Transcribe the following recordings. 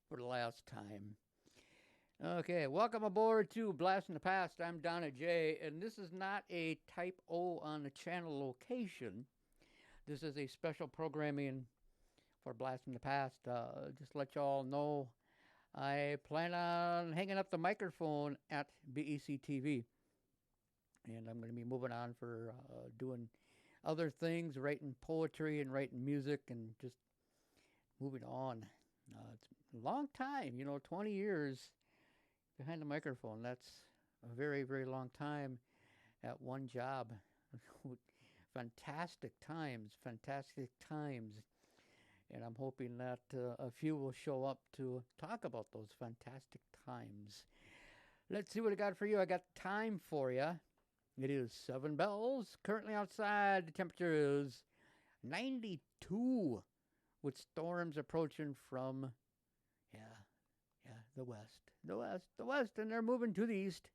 for the last time. Okay, welcome aboard to Blast in the Past. I'm Donna J, and this is not a type O on the channel location. This is a special programming for Blast in the Past. Just to let you all know, I plan on hanging up the microphone at BEC-TV. And I'm going to be moving on for doing other things, writing poetry and writing music and just moving on. It's a long time, 20 years behind the microphone. That's a very, very long time at one job. Fantastic times. And I'm hoping that a few will show up to talk about those fantastic times. Let's see what I got for you. I got time for you. It is 7 bells. Currently outside, the temperature is 92 with storms approaching from, the west, and they're moving to the east.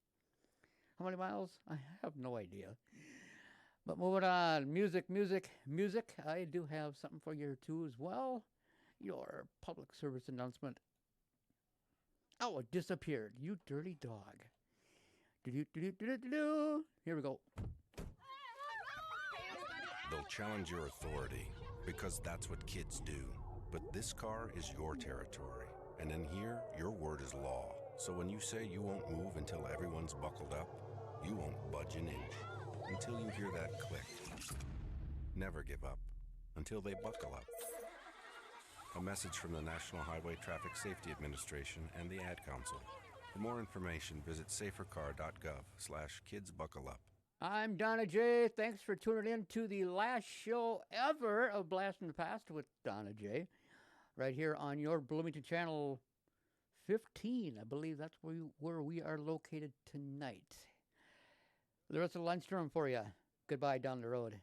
How many miles? I have no idea. But moving on, music. I do have something for you too as well. Your public service announcement. Oh, it disappeared. You dirty dog. Here we go. They'll challenge your authority because that's what kids do. But this car is your territory. And in here, your word is law. So when you say you won't move until everyone's buckled up, you won't budge an inch until you hear that click. Never give up until they buckle up. A message from the National Highway Traffic Safety Administration and the Ad Council. For more information, visit safercar.gov/kidsbuckleup. I'm Donna J. Thanks for tuning in to the last show ever of Blast in the Past with Donna J. Right here on your Bloomington Channel 15. I believe that's where we are located tonight. The rest of the lunchtime for you. Goodbye down the road.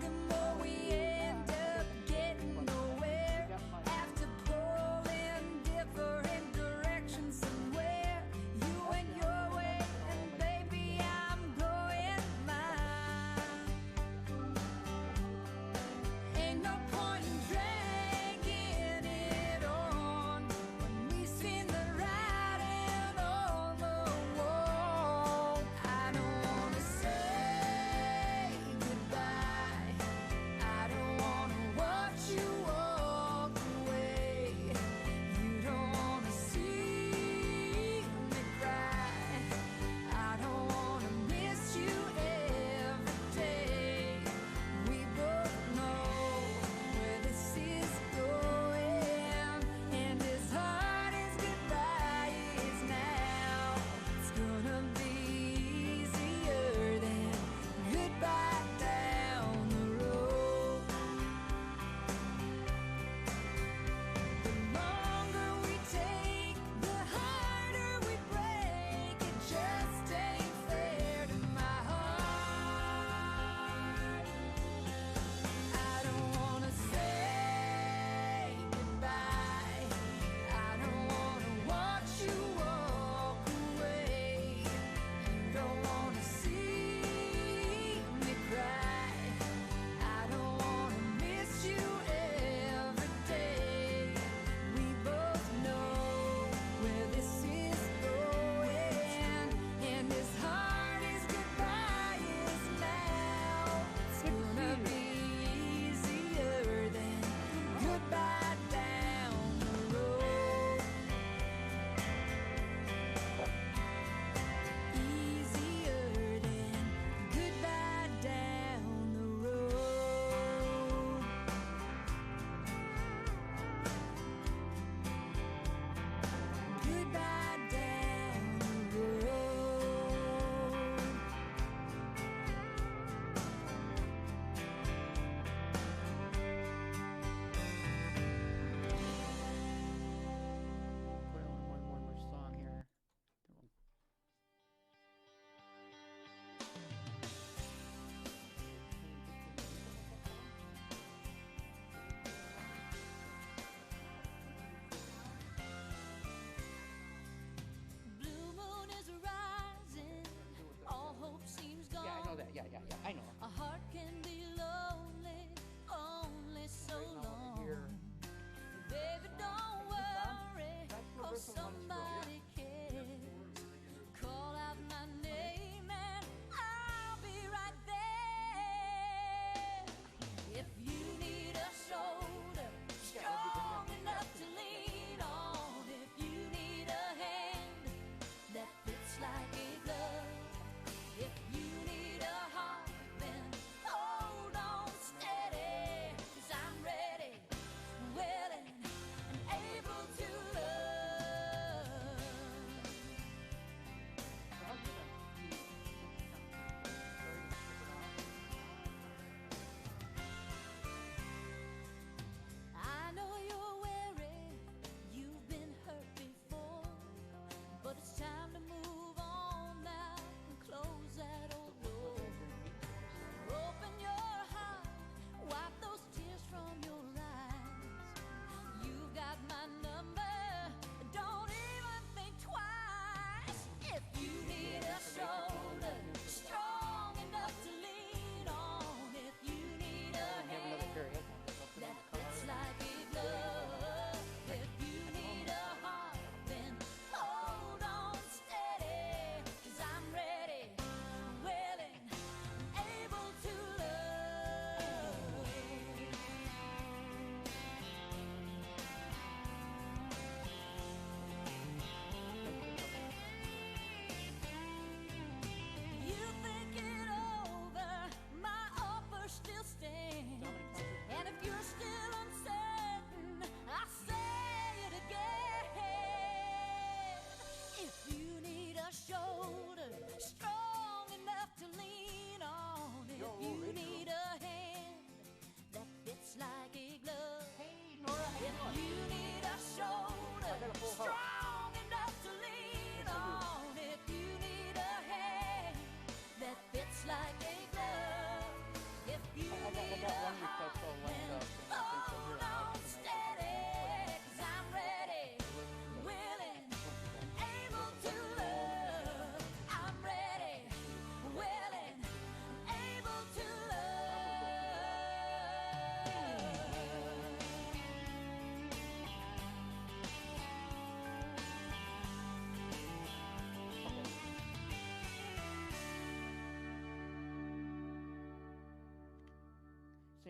The more we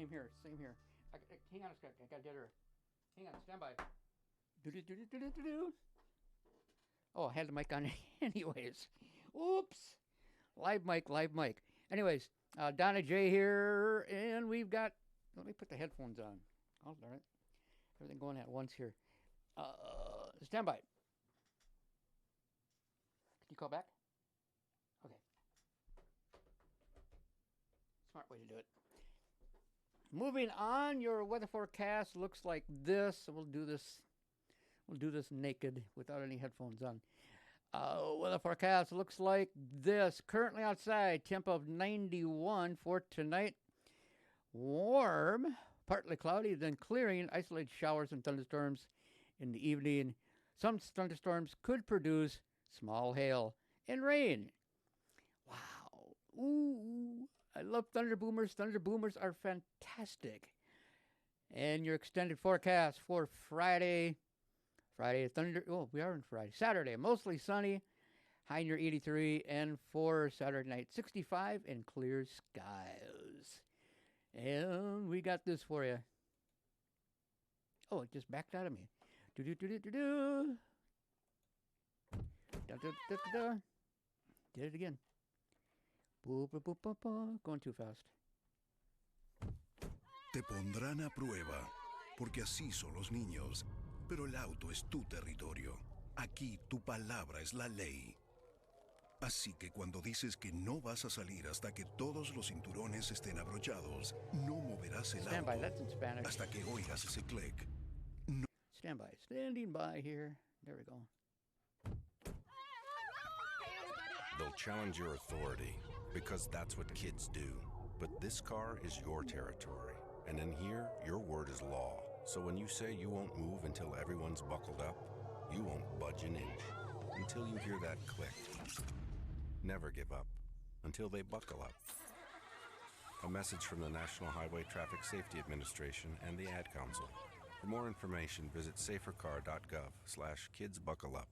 Same here. Hang on a sec. I got to get her. Hang on. Stand by. Do-do-do-do-do-do-do. Oh, I had the mic on anyways. Oops. Live mic. Anyways, Donna J here, and we've got, let me put the headphones on. Oh, darn it. Everything going at once here. Stand by. Can you call back? Okay. Smart way to do it. Moving on, your weather forecast looks like this. We'll do this naked without any headphones on. Weather forecast looks like this. Currently outside, temp of 91 for tonight. Warm, partly cloudy, then clearing, isolated showers and thunderstorms in the evening. Some thunderstorms could produce small hail and rain. Wow. Ooh, I love thunder boomers. Thunder boomers are fantastic. And your extended forecast for Friday, thunder. Oh, we are on Friday. Saturday, mostly sunny, high near 83, and for Saturday night, 65 and clear skies. And we got this for you. Oh, it just backed out of me. Do-do-do-do-do-do. Da-da-da-da-da. Did it again. Going too fast. Te pondrán a prueba, porque así son los niños. Pero el auto es tu territorio. Aquí tu palabra es la ley. Así que cuando dices que no vas a salir hasta que todos los cinturones estén abrochados, no moverás el Stand by, auto that's in Spanish. hasta que oigas ese clic. No. Stand by. Standing by here. There we go. They'll challenge your authority because that's what kids do. But this car is your territory. And in here, your word is law. So when you say you won't move until everyone's buckled up, you won't budge an inch until you hear that click. Never give up until they buckle up. A message from the National Highway Traffic Safety Administration and the Ad Council. For more information, visit safercar.gov/kidsbuckleup.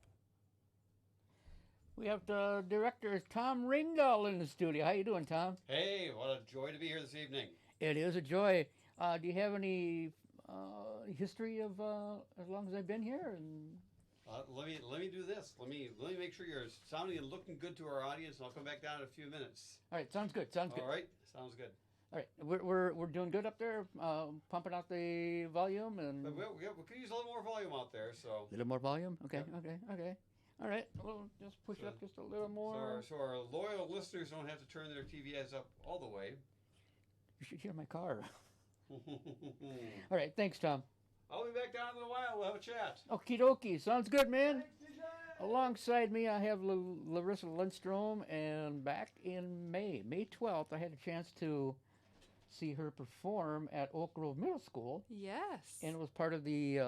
We have the director, Tom Ringdahl, in the studio. How you doing, Tom? Hey, what a joy to be here this evening. It is a joy. Do you have any history of as long as I've been here? And Let me do this. Let me make sure you're sounding and looking good to our audience, and I'll come back down in a few minutes. all right, sounds good. Sounds good. All right, sounds good. All right, we're doing good up there, pumping out the volume and But we could use a little more volume out there, so. a little more volume. Okay, Yeah. okay. All right, we'll just push it up just a little more. So our loyal listeners don't have to turn their TVs up all the way. You should hear my car. All right, thanks, Tom. I'll be back down in a while. We'll have a chat. Okie dokie, sounds good, man. Alongside me, I have Larissa Lindstrom, and back in May 12th, I had a chance to see her perform at Oak Grove Middle School, Yes. and it was part of the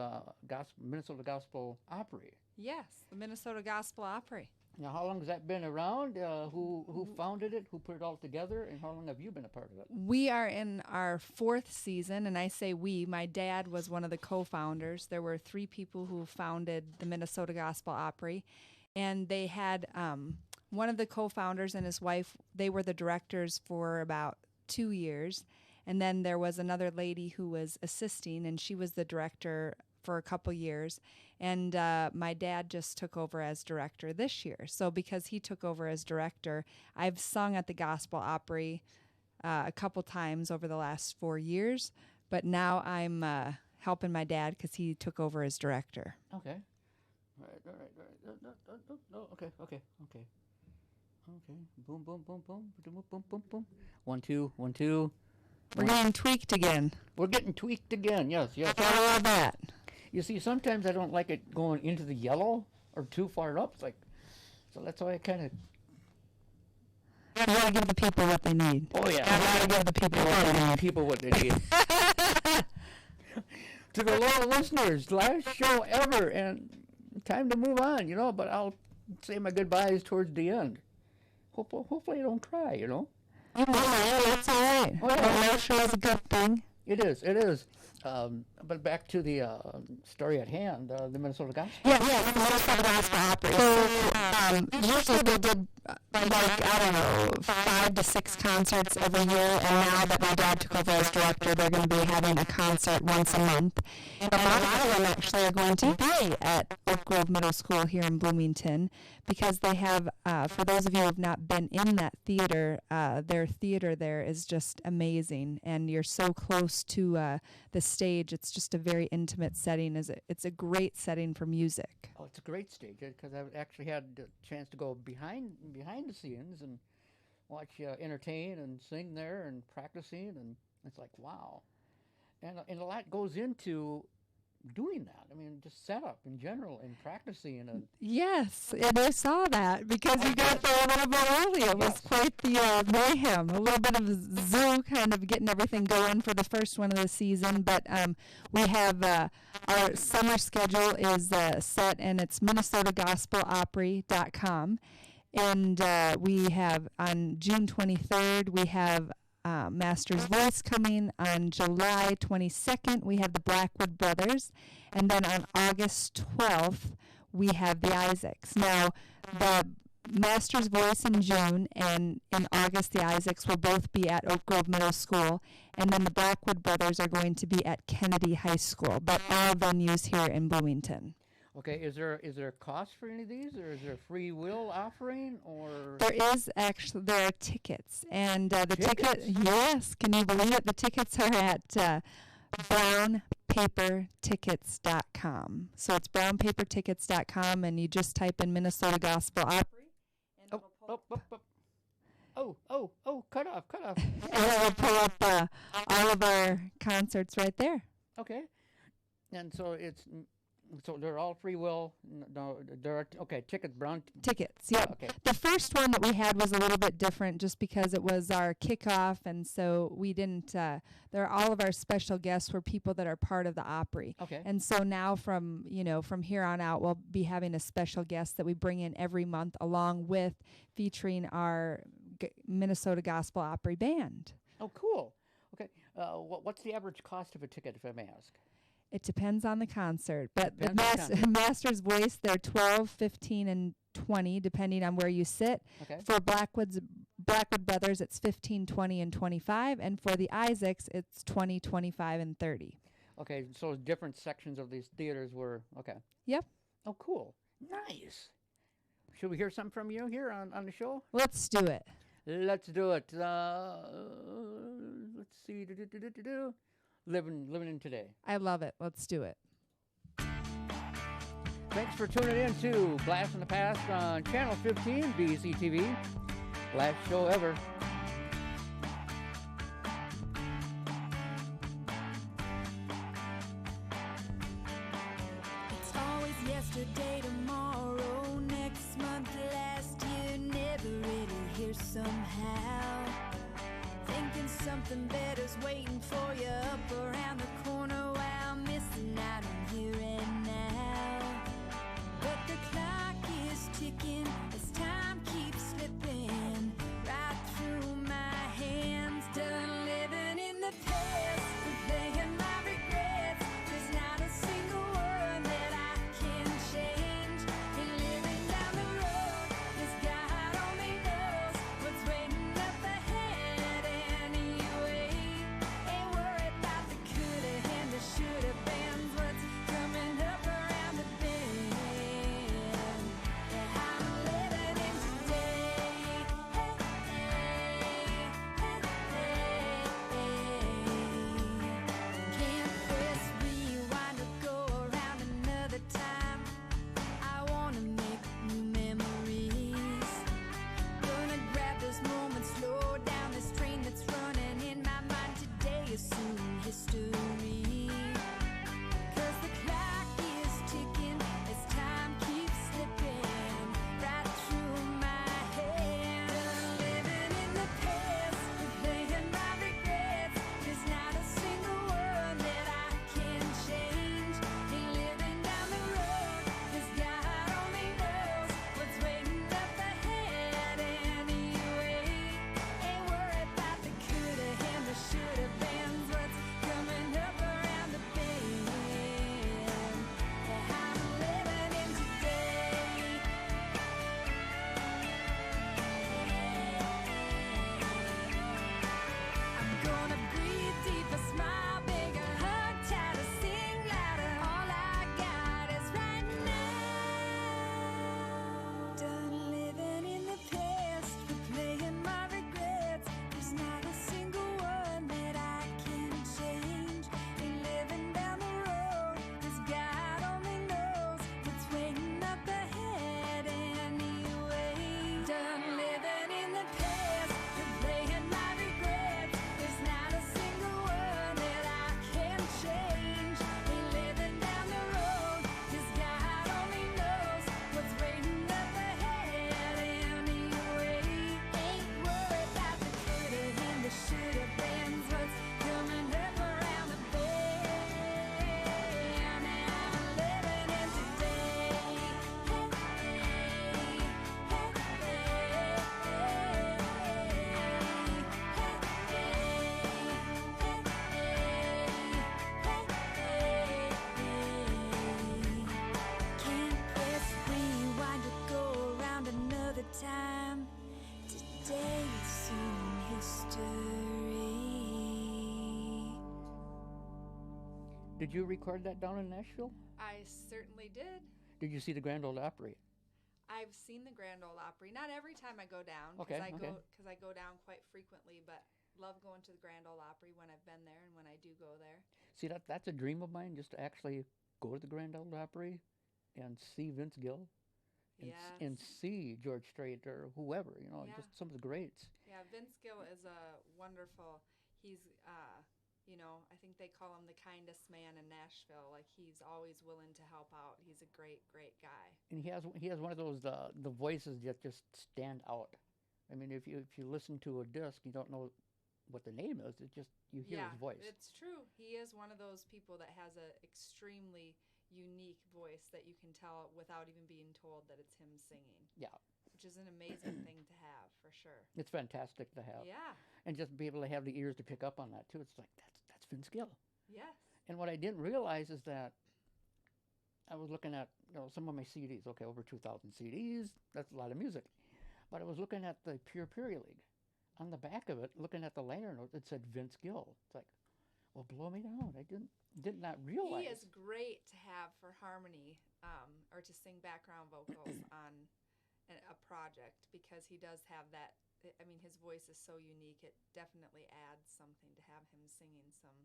Minnesota Gospel Opry. Yes, the Minnesota Gospel Opry. Now, how long has that been around? Who founded it? Who put it all together? And how long have you been a part of it? We are in our 4th season, and I say we. My dad was one of the co-founders. There were 3 people who founded the Minnesota Gospel Opry, and they had one of the co-founders and his wife. They were the directors for about 2 years, and then there was another lady who was assisting, and she was the director for a couple years. And my dad just took over as director this year. So because he took over as director, I've sung at the Gospel Opry a couple times over the last 4 years. But now I'm helping my dad because he took over as director. Okay. All right. Okay. Boom, boom, boom, boom, boom, boom, boom, boom. 1, 2, 1, 2. We're getting tweaked again. We're getting tweaked again. Yes. Follow all that. You see, sometimes I don't like it going into the yellow or too far up. It's like, so that's why I kind of. You gotta give the people what they need. Oh yeah. You gotta give the people what they need. People what they need. To the loyal listeners, last show ever, and time to move on, but I'll say my goodbyes towards the end. Hopefully I don't cry, Oh, that's all right. Oh, yeah. The last show is a good thing. It is. But back to the story at hand, the Minnesota Gospel. Yeah, the Minnesota Gospel Opry. So usually they did like, I don't know, 5 to 6 concerts every year, and now that my dad took over as director, they're going to be having a concert once a month. And a lot of them actually are going to be at Oak Grove Middle School here in Bloomington, because they have, for those of you who have not been in that theater, their theater there is just amazing, and you're so close to the stage. It's just a very intimate setting. It's a great setting for music. Oh, it's a great stage, because I've actually had the chance to go behind the scenes and watch entertain and sing there and practicing, and it's like, wow. And a lot goes into doing that. I mean, just setup in general and practicing. And Yes, and I saw that because you got there a little bit early. It was quite the mayhem, a little bit of a zoo, kind of getting everything going for the first one of the season. But we have our summer schedule is set, and it's MinnesotaGospelOpry.com. And we have on June 23rd, we have Master's Voice coming. On July 22nd, we have the Blackwood Brothers. And then on August 12th, we have the Isaacs. Now, the Master's Voice in June, and in August, the Isaacs will both be at Oak Grove Middle School. And then the Blackwood Brothers are going to be at Kennedy High School, but all venues here in Bloomington. okay, is there a cost for any of these, or is there a free will offering, or? There are tickets, and the Tickets? yes, can you believe it? The tickets are at brownpapertickets.com. So it's brownpapertickets.com, and you just type in Minnesota Gospel Opry. Cut off. And it will pull up all of our concerts right there. Okay. And so so they're all free will. No, there are tickets, brown. Tickets, yep. Okay. The first one that we had was a little bit different just because it was our kickoff, and so we didn't, all of our special guests were people that are part of the Opry. Okay. And so now from here on out, we'll be having a special guest that we bring in every month, along with featuring our Minnesota Gospel Opry Band. Oh, cool. Okay. What's the average cost of a ticket, if I may ask? It depends on the concert, but the Depends on the Master's Voice, they're $12, $15, and $20, depending on where you sit. Okay. For Blackwood Brothers, it's $15, $20, and $25, and for the Isaacs, it's $20, $25, and $30. Okay, so different sections of these theaters were, okay. Yep. Oh, cool. Nice. Should we hear something from you here on the show? Let's do it. Let's do it. Let's see. Living in today. I love it. Let's do it. Thanks for tuning in to Blast in the Past on Channel 15, BEC-TV. Last show ever. It's always yesterday, tomorrow, next month, last year, never really here somehow. Thinking something better's waiting for you up around the corner while missing out on here and now. But the clock is ticking as time keeps slipping right through my hands. Done living in the past, replaying my regrets. There's not a single one that I can change. And living down the road, 'cause God only knows what's waiting up ahead anyway. Ain't worried about the coulda and the shoulda beens. What's coming up around the bend? Yeah, I'm Did you record that down in Nashville? I certainly did. Did you see the Grand Ole Opry? I've seen the Grand Ole Opry. Not every time I go down, Okay, because I go down quite frequently, but love going to the Grand Ole Opry when I've been there and when I do go there. See, that's a dream of mine, just to actually go to the Grand Ole Opry and see Vince Gill and see George Strait or whoever, just some of the greats. Yeah, Vince Gill is a wonderful, he's, I think they call him the kindest man in Nashville. Like, he's always willing to help out. He's a great, great guy. And he has one of those, the voices that just stand out. I mean, if you listen to a disc, you don't know what the name is. It just, you hear his voice. It's true. He is one of those people that has a extremely unique voice that you can tell without even being told that it's him singing. Yeah. Which is an amazing thing to have, for sure. It's fantastic to have. Yeah. And just be able to have the ears to pick up on that, too. It's like, that's Vince Gill. Yes. And what I didn't realize is that I was looking at some of my CDs. Okay, over 2,000 CDs. That's a lot of music. But I was looking at the Pure League. On the back of it, looking at the liner note, it said Vince Gill. It's like, well, blow me down. I did not realize. He is great to have for harmony, or to sing background vocals on a project, because he does have that. I mean, his voice is so unique. It definitely adds something to have him singing some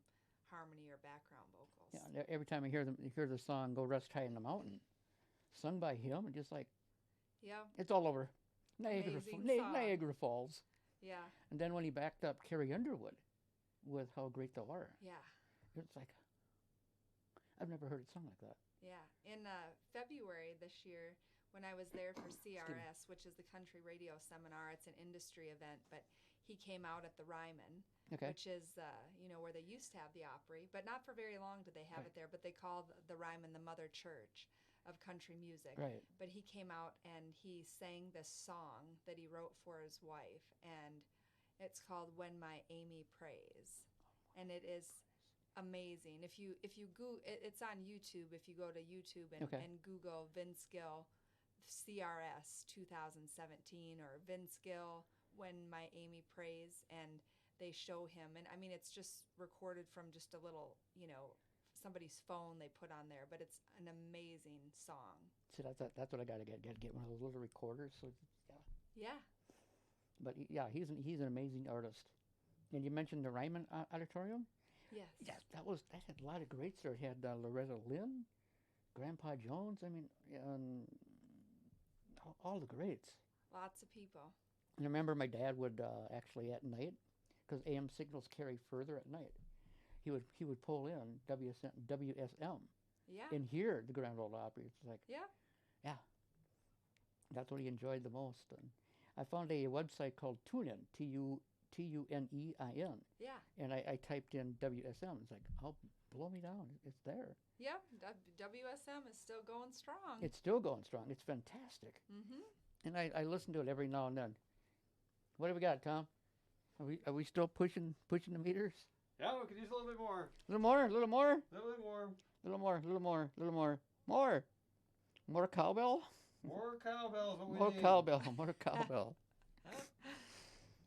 harmony or background vocals. Yeah, every time I hear the song "Go Rest High in the Mountain," sung by him, and just like, it's all over Niagara Falls. Yeah. And then when he backed up Carrie Underwood with "How Great Thou Art," it's like, I've never heard it sung like that. Yeah. In February this year, when I was there for CRS, which is the Country Radio Seminar, it's an industry event, but he came out at the Ryman, which is, where they used to have the Opry, but not for very long did they have it there, but they called the Ryman the Mother Church of country music. Right. But he came out and he sang this song that he wrote for his wife, and it's called "When My Amy Prays," and it is amazing. If you it's on YouTube. If you go to YouTube and Google Vince Gill CRS 2017 or Vince Gill "When My Amy Prays," and they show him, and I mean, it's just recorded from just a little, somebody's phone they put on there, but it's an amazing song. See, that's what I got to get one of those little recorders. So Yeah. But he's an amazing artist. And you mentioned the Ryman Auditorium. Yes. Yes, that had a lot of greats there. It had Loretta Lynn, Grandpa Jones. I mean, all the greats. Lots of people. And I remember my dad would actually at night, because AM signals carry further at night, he would pull in WSM. Yeah. And hear the Grand Ole Opry. It's like, yeah, that's what he enjoyed the most. And I found a website called TuneIn, TUNEIN. Yeah. And I typed in WSM. It's like, oh, blow me down. It's there. Yeah, WSM is still going strong. It's still going strong. It's fantastic. Mm-hmm. And I listen to it every now and then. What do we got, Tom? Are we still pushing the meters? Yeah, we could use a little bit more. A little more? A little bit more. More cowbell? More cowbell is what we need. More cowbell.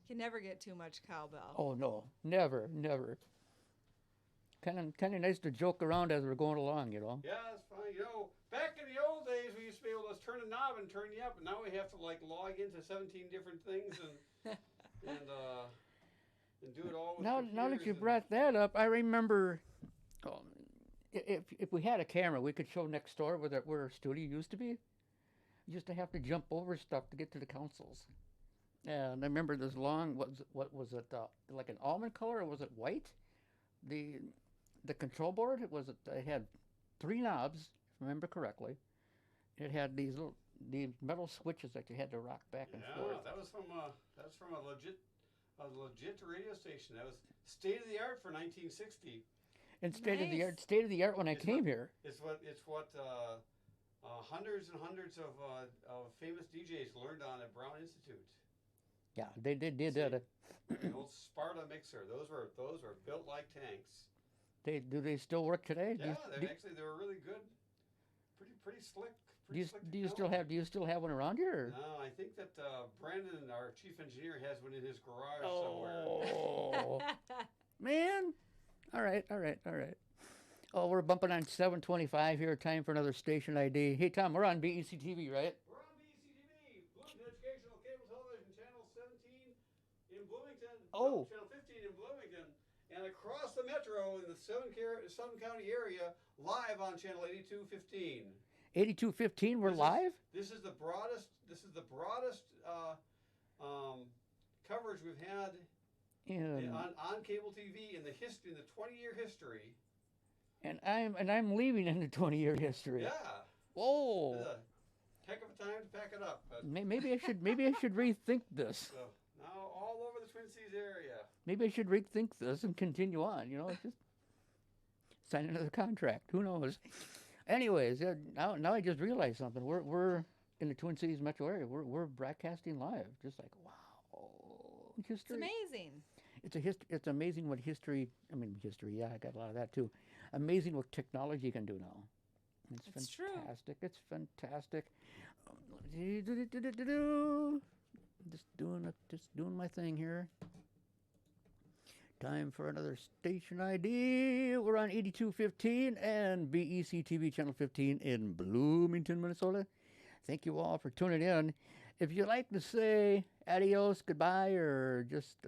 Can never get too much cowbell. Oh, no. Never. Kind of nice to joke around as we're going along, Yeah, it's fine. Back in the old days, we used to be able to turn a knob and turn you up, and now we have to log into 17 different things and do it all with now that you brought that up, I remember if we had a camera, we could show next door where our studio used to be. You used to have to jump over stuff to get to the consoles. And I remember this long, what was it, like an almond color, or was it white? The control board, it had 3 knobs, if I remember correctly. It had these metal switches that you had to rock back and forth. Yeah, that was from a legit radio station. That was state of the art for 1960. And state of the art when I came here. It's what hundreds and hundreds of famous DJs learned on at Brown Institute. Yeah, they did that. The old Sparta mixer. Those were built like tanks. Do they still work today? Yeah, they were really good. Pretty slick. Do you still have one around here? No, I think that Brandon, our chief engineer, has one in his garage somewhere. Oh, man! All right. Oh, we're bumping on 7:25 here. Time for another station ID. Hey, Tom, we're on BEC-TV, right? We're on BEC-TV, Bloomington Educational Cable Television, Channel 17 in Bloomington. Oh. Channel 15 in Bloomington. And across the metro in the Sutton County area, live on Channel 8215. 8215, we're live? This is the broadest coverage we've had on cable TV in the 20-year history. And I'm leaving in the 20-year history. Yeah. Whoa. It's a heck of a time to pack it up. But Maybe I should rethink this. so now all over the Twin Cities area. Maybe I should rethink this and continue on. Just sign another contract. Who knows? Anyways, now I just realized something. We're in the Twin Cities metro area. We're broadcasting live. Just like wow, history. It's amazing. It's amazing what history. History. Yeah, I got a lot of that too. Amazing what technology can do now. It's fantastic. True. It's fantastic. Just doing my thing here. Time for another station ID. We're on 8215 and BEC-TV Channel 15 in Bloomington, Minnesota. Thank you all for tuning in. If you'd like to say adios, goodbye, or just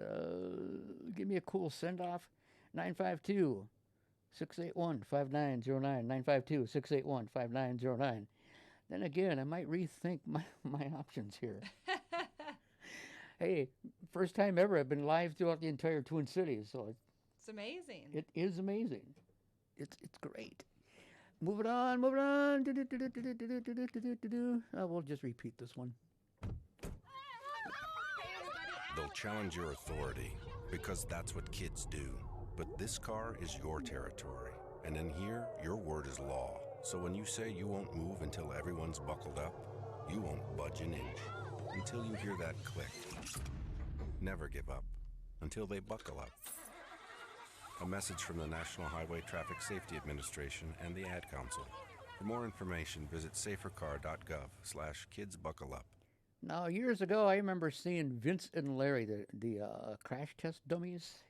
give me a cool send-off, 952-681-5909, 952-681-5909. Then again, I might rethink my options here. Hey, first time ever I've been live throughout the entire Twin Cities, so it's amazing. It is amazing. It's great. Moving on. We'll just repeat this one. They'll challenge your authority because that's what kids do. But this car is your territory, and in here, your word is law. So when you say you won't move until everyone's buckled up, you won't budge an inch until you hear that click. Never give up until they buckle up. A message from the National Highway Traffic Safety Administration and the Ad Council. For more information, visit safercar.gov/kidsbuckleup. Now, years ago, I remember seeing Vince and Larry, the crash test dummies,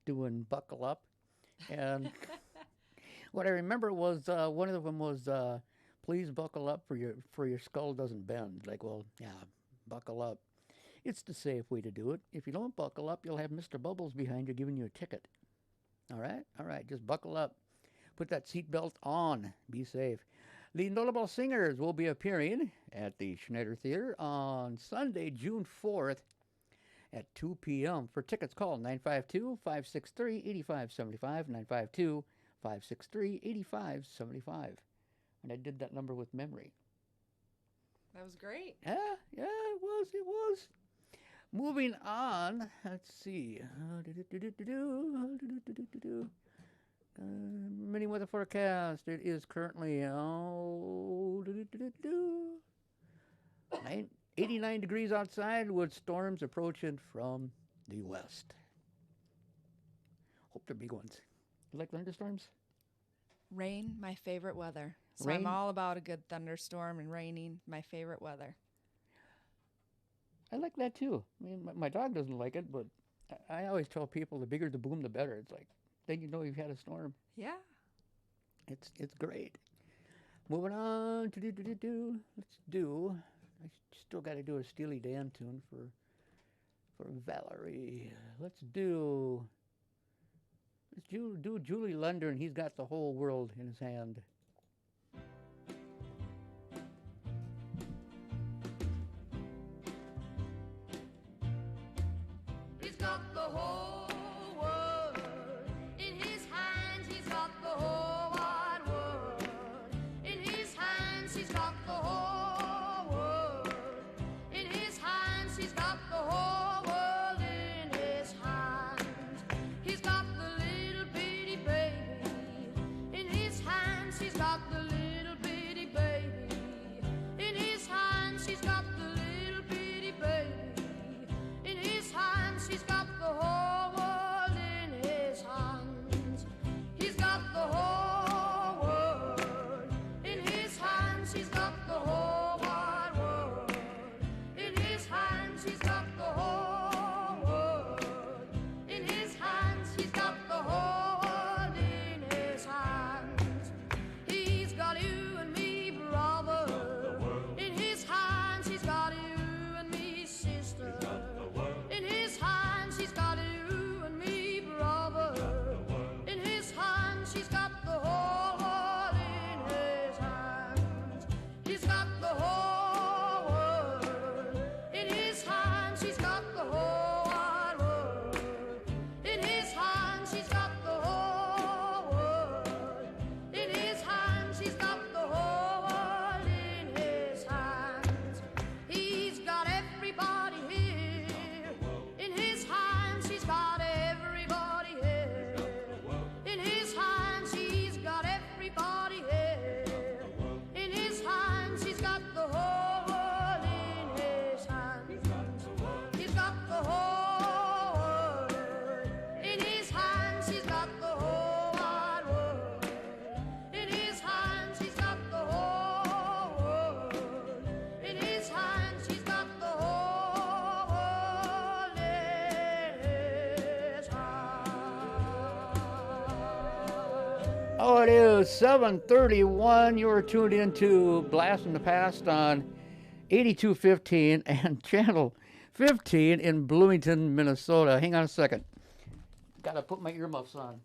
doing buckle up. And what I remember was one of them was, please buckle up for your skull doesn't bend. Like, well, yeah, buckle up. It's the safe way to do it. If you don't buckle up, you'll have Mr. Bubbles behind you giving you a ticket. All right, just buckle up. Put that seatbelt on. Be safe. The Notable Singers will be appearing at the Schneider Theater on Sunday, June 4th at 2 p.m. For tickets, call 952-563-8575, 952-563-8575. And I did that number with memory. That was great. Yeah, it was. Moving on, let's see. Mini weather forecast. It is currently 89 degrees outside with storms approaching from the west. Hope they're big ones. You like thunderstorms? Rain, my favorite weather. So Rain? I'm all about a good thunderstorm and raining, my favorite weather. I like that too. I mean, my dog doesn't like it, but I always tell people the bigger the boom, the better. It's like, then you know you've had a storm. Yeah. It's great. Moving on to let's do. I still got to do a Steely Dan tune for Valerie. Let's do Julie London. He's got the whole world in his hand. He's got the whole world in his hands. He's got the whole wide world in his hands. He's got the whole world in his hands. He's got the whole world in his hands. He's got the little bitty baby in his hands. He's Oh, it is 7:31. You are tuned into Blast in the Past on 8215 and channel 15 in Bloomington, Minnesota. Hang on a second. Gotta put my earmuffs on.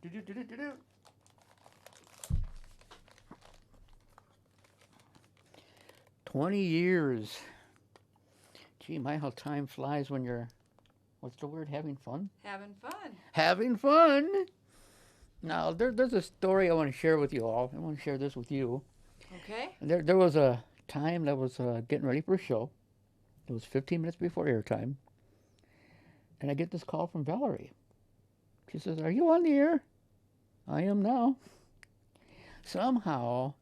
20 years. Gee, my, how time flies when you're, what's the word, having fun? Having fun. Having fun. Now, there's a story I want to share with you all. I want to share this with you. Okay. There was a time that was getting ready for a show. It was 15 minutes before airtime. And I get this call from Valerie. She says, "Are you on the air?" I am now. Somehow,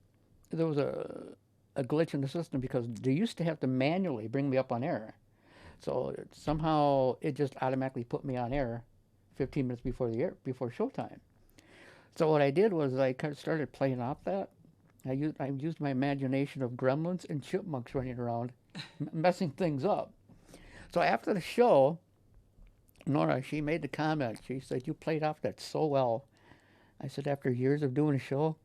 there was a glitch in the system because they used to have to manually bring me up on air. So somehow it just automatically put me on air 15 minutes before before showtime. So what I did was I kind of started playing off that. I used my imagination of gremlins and chipmunks running around, messing things up. So after the show, Nora, she made the comment. She said, "You played off that so well." I said, "After years of doing a show,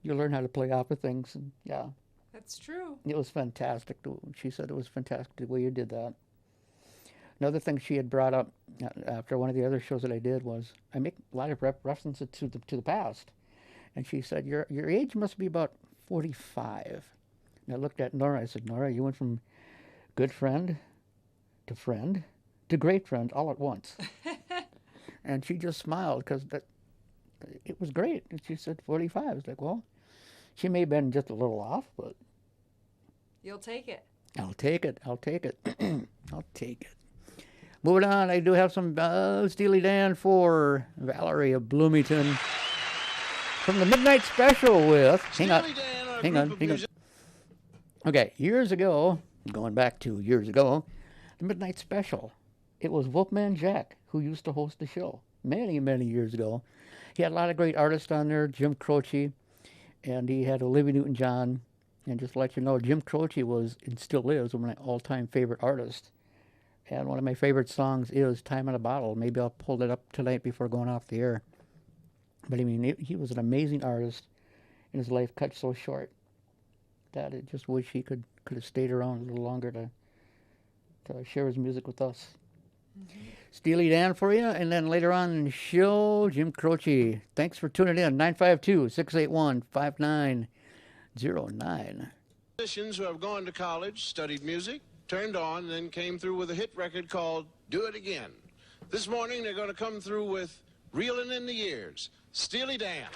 you learn how to play off of things." And yeah. That's true. It was fantastic. She said it was fantastic the way you did that. Another thing she had brought up after one of the other shows that I did was I make a lot of references to the past. And she said, your age must be about 45. And I looked at Nora. I said, "Nora, you went from good friend to great friend all at once." And she just smiled because it was great. And she said 45. I was like, well, she may have been just a little off, but You'll take it. I'll take it. I'll take it. I'll take it. Moving on, I do have some Steely Dan for Valerie of Bloomington from the Midnight Special with... Hang on. Okay, years ago, going back to years ago, the Midnight Special. It was Wolfman Jack who used to host the show many, many years ago. He had a lot of great artists on there, Jim Croce, and he had Olivia Newton-John. And just to let you know, Jim Croce was, and still is, one of my all-time favorite artists. And one of my favorite songs is Time in a Bottle. Maybe I'll pull it up tonight before going off the air. But I mean, he was an amazing artist, and his life cut so short that I just wish he could have stayed around a little longer to share his music with us. Mm-hmm. Steely Dan for you, and then later on in the show, Jim Croce. Thanks for tuning in. 952-681-5909. Musicians who have gone to college, studied music, turned on, and then came through with a hit record called Do It Again. This morning, they're going to come through with Reelin' in the Years, Steely Dan.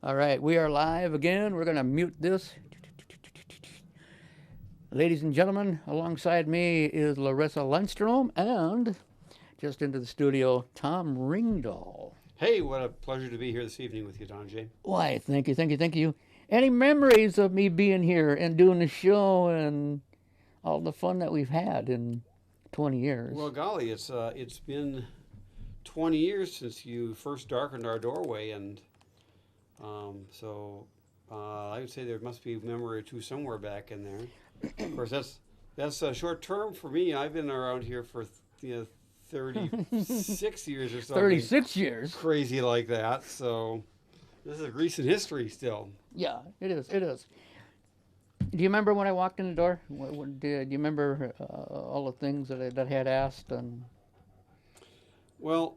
All right, we are live again. We're going to mute this. Ladies and gentlemen, alongside me is Larissa Lundstrom and just into the studio, Tom Ringdahl. Hey, what a pleasure to be here this evening with you, Donna J. Why, thank you. Any memories of me being here and doing the show and all the fun that we've had in 20 years? Well, golly, it's been 20 years since you first darkened our doorway, and I would say there must be a memory or two somewhere back in there. Of course, that's short term for me. I've been around here for 36 years or something. 36 years. Crazy like that. So this is recent history still. Yeah, it is. Do you remember when I walked in the door? Do you remember all the things that I had asked? And well,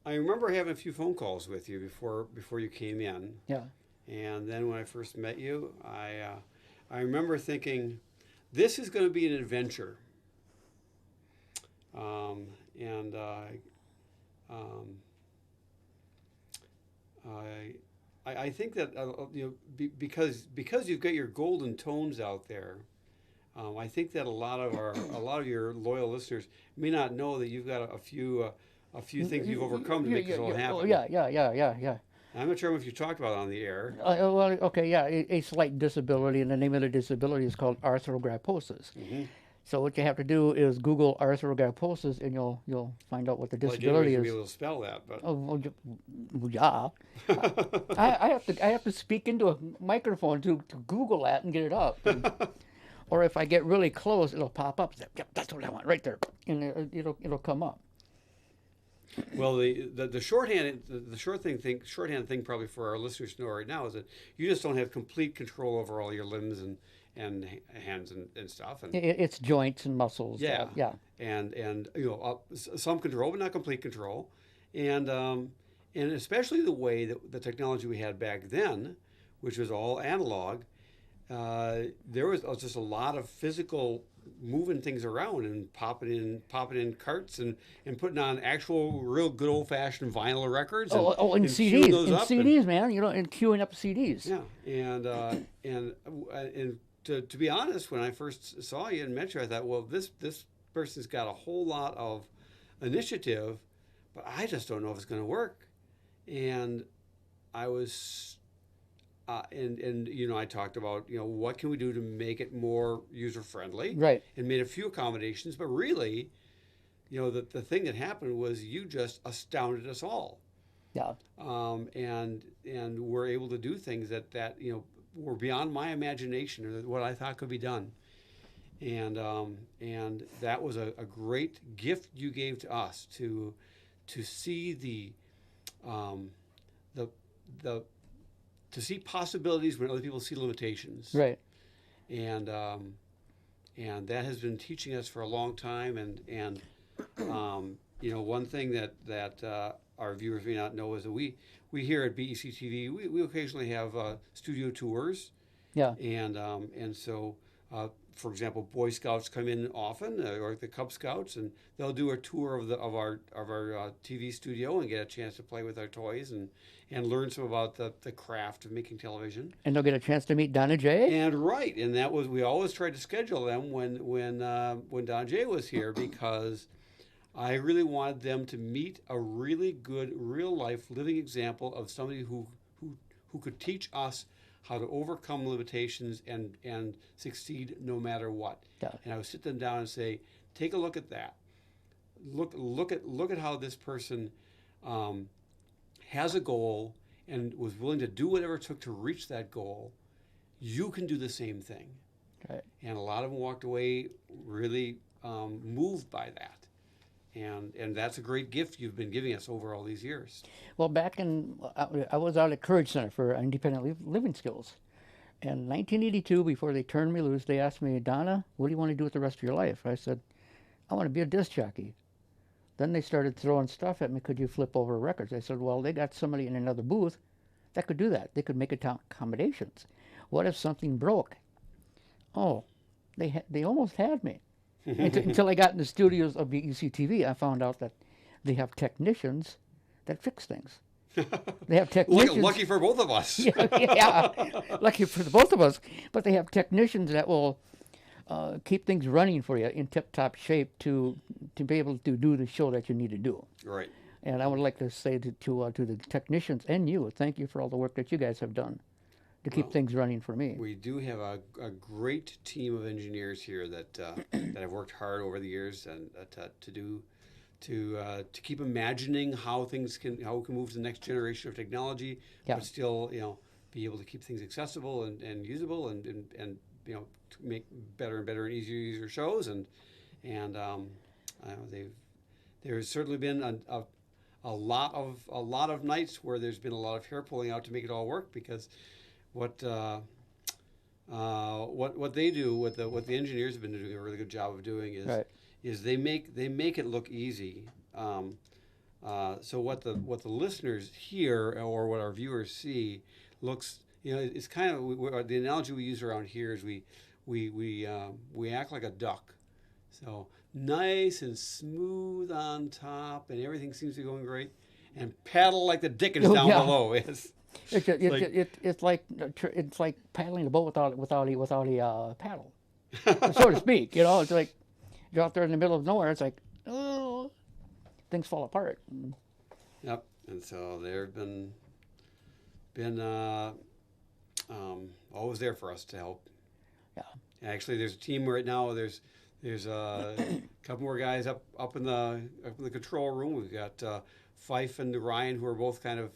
I remember having a few phone calls with you before you came in. Yeah. And then when I first met you, I remember thinking, this is going to be an adventure. I think that because you've got your golden tones out there, I think that a lot of your loyal listeners may not know that you've got a few things you've overcome to make this all happen. Oh, yeah. I'm not sure if you talked about it on the air. Well, okay, yeah, a slight disability, and the name of the disability is called arthrogryposis. Mm-hmm. So what you have to do is Google arthrogryposis, and you'll find out what the disability Well, is. be able to spell that, but Oh, well, yeah. I have to speak into a microphone to Google that and get it up. Or if I get really close, it'll pop up. Yep, that's what I want right there, and it'll come up. Well, the shorthand thing probably for our listeners to know right now is that you just don't have complete control over all your limbs and hands and stuff. And It's joints and muscles. yeah, Yeah. And some control, but not complete control. And especially the way that the technology we had back then, which was all analog, there was just a lot of physical moving things around and popping in carts and putting on actual real good old fashioned vinyl records. And CDs, those up CDs, man, and queuing up CDs. Yeah, and to be honest, when I first saw you and met you, I thought, well, this person's got a whole lot of initiative, but I just don't know if it's going to work. And I was. I talked about, what can we do to make it more user-friendly? Right. And made a few accommodations. But really, the thing that happened was you just astounded us all. Yeah. And were able to do things that were beyond my imagination or what I thought could be done. And that was a great gift you gave to us to see to see possibilities when other people see limitations. Right. And that has been teaching us for a long time. And one thing that our viewers may not know is that we here at BEC-TV, we occasionally have studio tours. Yeah. And so, for example, Boy Scouts come in often, or the Cub Scouts, and they'll do a tour of our TV studio and get a chance to play with our toys and learn some about the craft of making television. And they'll get a chance to meet Donna J. And that was, we always tried to schedule them when Donna J was here, because I really wanted them to meet a really good real life living example of somebody who could teach us how to overcome limitations and succeed no matter what. Yeah. And I would sit them down and say, take a look at that. Look at how this person has a goal and was willing to do whatever it took to reach that goal. You can do the same thing. Right. And a lot of them walked away really moved by that. And that's a great gift you've been giving us over all these years. Well, back in, I was out at Courage Center for Independent Living Skills. In 1982, before they turned me loose, they asked me, Donna, what do you want to do with the rest of your life? I said, I want to be a disc jockey. Then they started throwing stuff at me. Could you flip over records? I said, well, they got somebody in another booth that could do that. They could make accommodations. What if something broke? Oh, they almost had me. Until I got in the studios of BEC-TV, I found out that they have technicians that fix things. They have technicians. Lucky for both of us. Yeah, lucky for the both of us. But they have technicians that will keep things running for you in tip-top shape to be able to do the show that you need to do. Right. And I would like to say to the technicians and you, thank you for all the work that you guys have done to keep things running for me. We do have a great team of engineers here that that have worked hard over the years and to keep imagining how we can move to the next generation of technology, but still be able to keep things accessible and usable and to make better and better and easier shows and there's certainly been a lot of nights where there's been a lot of hair pulling out to make it all work because what they do, what the engineers have been doing a really good job of doing is they make it look easy. So what the listeners hear or what our viewers see looks, it's kind of the analogy we use around here is we act like a duck. So nice and smooth on top, and everything seems to be going great, and paddle like the dickens down below. It's like paddling a boat without a paddle, so to speak. It's like you're out there in the middle of nowhere. It's like, oh, things fall apart. Yep. And so they've been always there for us to help. Yeah. Actually, there's a team right now. There's a couple more guys up in the control room. We've got Fife and Ryan, who are both kind of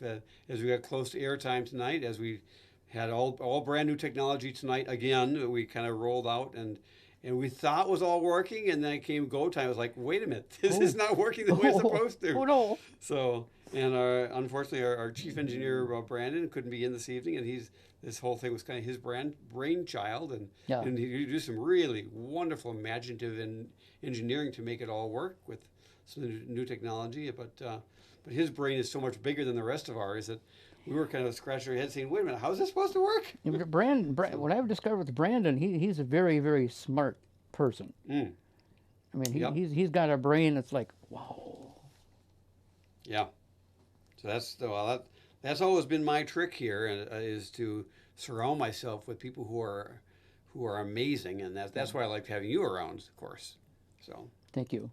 as we got close to airtime tonight, as we had all brand new technology tonight again. We kind of rolled out and we thought it was all working, and then it came go time. I was like, wait a minute, this is not working the way it's supposed to. Oh no! So, and unfortunately, our chief engineer Brandon couldn't be in this evening, and this whole thing was kind of his brainchild, and he did some really wonderful imaginative and engineering to make it all work with some new technology. But his brain is so much bigger than the rest of ours that we were kind of scratching our heads saying, wait a minute, how's this supposed to work? What I've discovered with Brandon, he's a very, very smart person. I mean, he's got a brain that's like, wow. Yeah. So that's always been my trick here, is to surround myself with people who are amazing, and that's why I like having you around, of course. So thank you.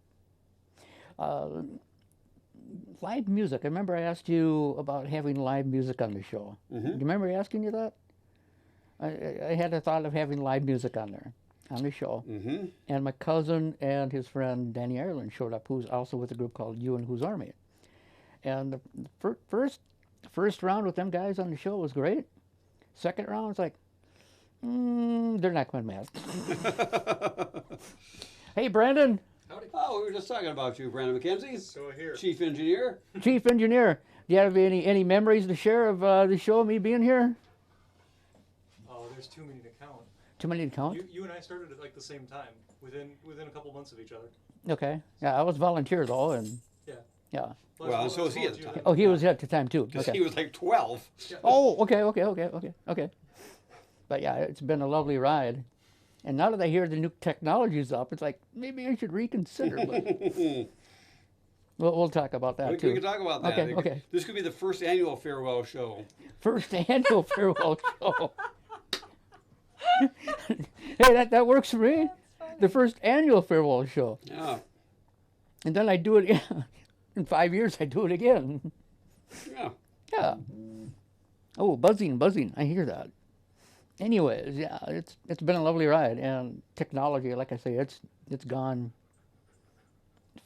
Live music. I remember I asked you about having live music on the show. Mm-hmm. Do you remember asking you that? I had a thought of having live music on the show. Mm-hmm. And my cousin and his friend Danny Ireland showed up, who's also with a group called You and Who's Army. And the first round with them guys on the show was great. Second round was like, they're not going to match. Hey, Brandon. Howdy. Oh, we were just talking about you, Brandon McKenzie. So here. Chief engineer. Chief engineer. Do you have any memories to share of the show, me being here? Oh, there's too many to count. Too many to count? You and I started at like the same time, within a couple months of each other. Okay. Yeah, I was volunteer though, and yeah. Well, and so was he at the time. Oh, he was at the time too. Because okay. he was like 12. Yeah. Oh, okay. But yeah, it's been a lovely ride. And now that I hear the new technology's up, it's like, maybe I should reconsider. But we'll talk about that too. We can talk about that. Okay. This could be the first annual farewell show. First annual farewell show. Hey, that works for me. The first annual farewell show. Yeah. And then I do it again. In 5 years, I do it again. Yeah. Yeah. Oh, buzzing. I hear that. Anyways, yeah, it's been a lovely ride, and technology, like I say, it's gone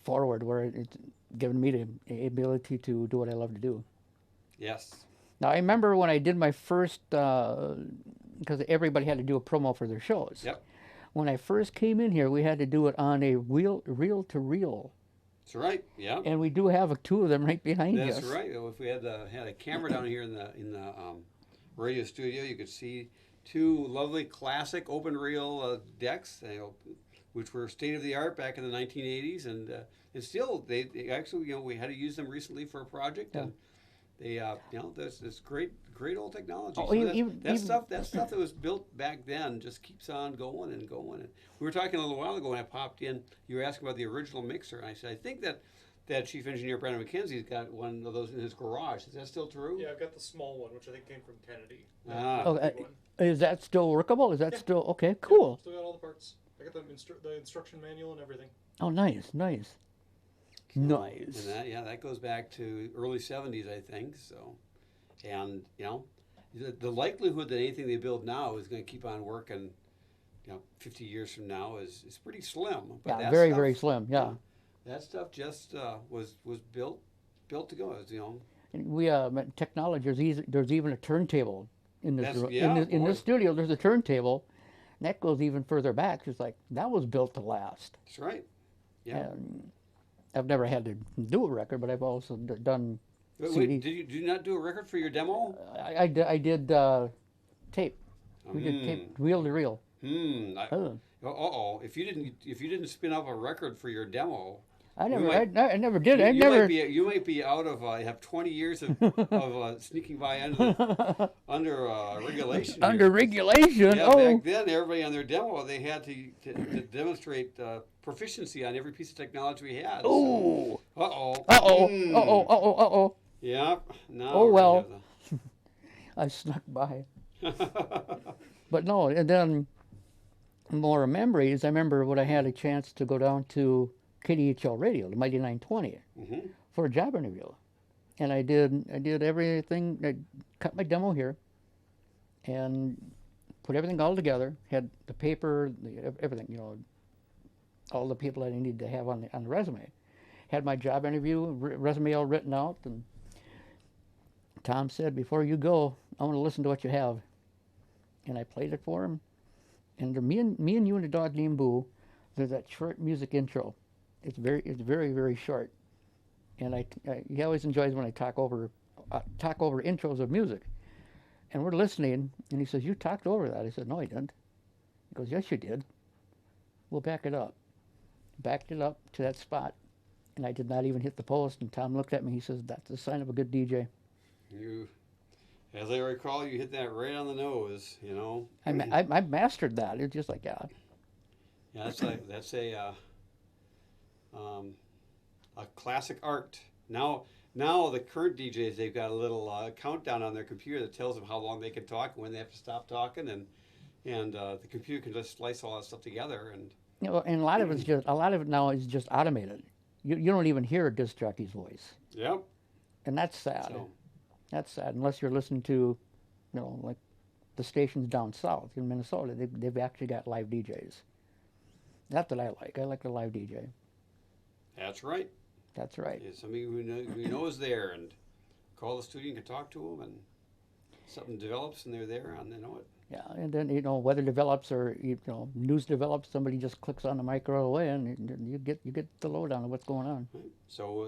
forward where it's given me the ability to do what I love to do. Yes. Now I remember when I did my first, because everybody had to do a promo for their shows. Yep. When I first came in here, we had to do it on a reel-to-reel. That's right. Yeah. And we do have two of them right behind us. That's right. If we had a camera down here in the radio studio, you could see two lovely classic open reel decks, which were state of the art back in the 1980s, and still they actually we had to use them recently for a project, and they this great old technology. Oh, So that stuff that was built back then just keeps on going and going. And we were talking a little while ago when I popped in. You were asking about the original mixer, and I said I think that that chief engineer Brandon McKenzie's got one of those in his garage. Is that still true? Yeah, I've got the small one, which I think came from Kennedy. Ah. Not the Okay. big one. Is that still workable? Is that Yeah. still okay? Cool. Still got all the parts. I got the instruction manual and everything. Oh, nice, nice, nice. And that goes back to early 70s, I think. So, and the likelihood that anything they build now is going to keep on working, 50 years from now is pretty slim. But Yeah, that very stuff- very slim. Yeah. That stuff just was built to go. And we technology. There's even a turntable in this That's- room. yeah, in boy. this studio. There's a turntable, and that goes even further back. It's like that was built to last. That's right. Yeah. And I've never had to do a record, but I've also done Wait, CDs. did you not do a record for your demo? I did tape. We did tape, reel to reel. Uh-oh. If you didn't spin up a record for your demo, I You never, might- I never did. you, I you never. might be out of have 20 years of sneaking by under regulation. here. Under regulation. Yeah, Oh, back then everybody on their demo they had to demonstrate proficiency on every piece of technology we had. oh, Uh-oh. uh-oh, Mm. uh-oh. Yeah. No. Oh, well. I snuck by. But no, and then more memories. I remember when I had a chance to go down to KDHL Radio, the Mighty 920, for a job interview, and I did everything. I cut my demo here, and put everything all together. Had the paper, everything, all the people that I needed to have on the resume. Had my job interview resume all written out, and Tom said, "Before you go, I want to listen to what you have." And I played it for him. And me and you and the dog named Boo, there's that short music intro. It's very very short. And he always enjoys when I talk over intros of music. And we're listening, and he says, "You talked over that." I said, "No, I didn't." He goes, "Yes, you did." We'll back it up. Backed it up to that spot, and I did not even hit the post. And Tom looked at me. He says, "That's a sign of a good DJ." As I recall, you hit that right on the nose. I mastered that. It's just like, yeah. Yeah, that's a classic art. Now the current DJs, they've got a little countdown on their computer that tells them how long they can talk and when they have to stop talking, and the computer can just slice all that stuff together. And And a lot of it now is just automated. You don't even hear a disc jockey's voice, yep. and that's sad. So, That's sad unless you're listening to, like the stations down south in Minnesota. They've actually got live DJs. That's what I like. I like the live DJ. that's right. That's right. Yeah, somebody who knows there, and call the studio and can talk to them, and something develops and they're there and they know it. Yeah, and then weather develops or news develops. Somebody just clicks on the mic right away, and you get the lowdown of what's going on. Right. So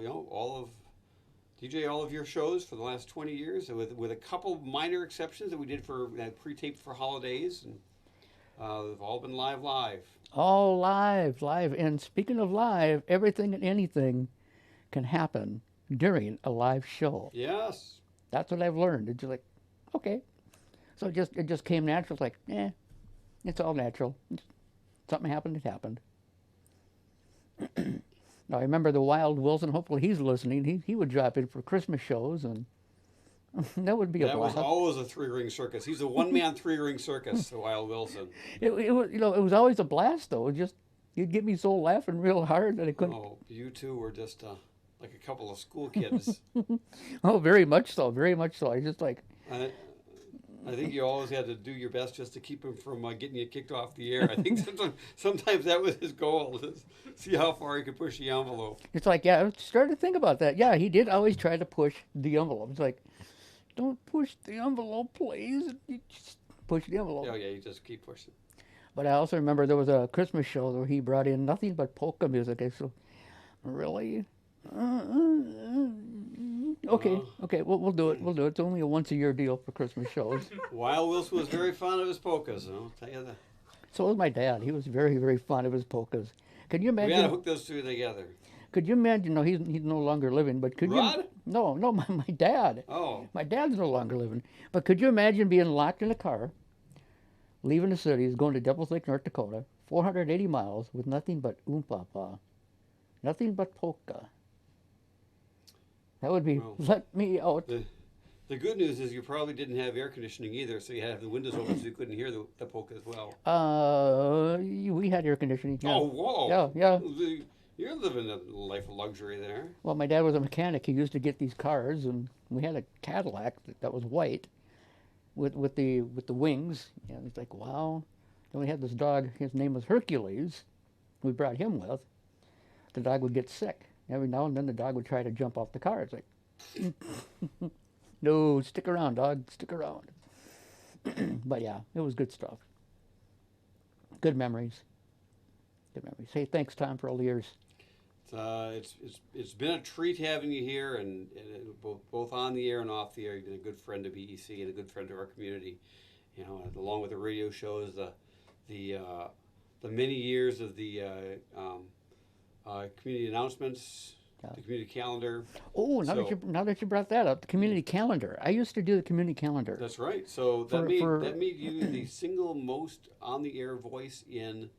DJ all of your shows for the last 20 years, with a couple minor exceptions that we did for pre-taped for holidays, and they've all been live. All live. And speaking of live, everything and anything can happen during a live show. Yes. That's what I've learned. It's just like, okay. So it just came natural. It's like, it's all natural. Something happened, it happened. Now, I remember the Wild Wilson. Hopefully he's listening. He would drop in for Christmas shows, and that would be a blast. That was always a three-ring circus. He's a one-man three-ring circus, the Wild Wilson. It was always a blast, though. You'd get me so laughing real hard that I couldn't. Oh, you two were just like a couple of school kids. Oh, very much so. Very much so. I just like. I think you always had to do your best just to keep him from getting you kicked off the air. I think sometimes that was his goal, to see how far he could push the envelope. It's like, I started to think about that. Yeah, he did always try to push the envelope. It's like, don't push the envelope, please. You just push the envelope. Oh, yeah, you just keep pushing. But I also remember there was a Christmas show where he brought in nothing but polka music. I said, really? Okay, we'll do it. It's only a once-a-year deal for Christmas shows. Wild Wilson was very fond of his polkas, I'll tell you that. So was my dad. He was very, very fond of his polkas. Can you imagine? We got to hook those two together. Could you imagine? No, he's no longer living. But could Rod? you? No, my dad. Oh. My dad's no longer living. But could you imagine being locked in a car, leaving the cities, going to Devil's Lake, North Dakota, 480 miles with nothing but oompapa, nothing but polka, That would be Well, let me out. The good news is you probably didn't have air conditioning either, so you had to have the windows open so you couldn't hear the polka as well. We had air conditioning. Yeah. Oh, whoa. Yeah. You're living a life of luxury there. Well, my dad was a mechanic. He used to get these cars, and we had a Cadillac that was white with the wings. And it's like, wow. Then we had this dog. His name was Hercules. We brought him with. The dog would get sick. Every now and then the dog would try to jump off the car. It's like, no, stick around, dog. Stick around. But yeah, it was good stuff. Good memories. Good memories. Hey, thanks, Tom, for all the years. It's been a treat having you here, and both on the air and off the air. You've been a good friend to BEC and a good friend to our community. You know, along with the radio shows, the many years of the community announcements, the community calendar. Oh, now that you brought that up, the community calendar. I used to do the community calendar. That's right. So that made you the single most on the air voice in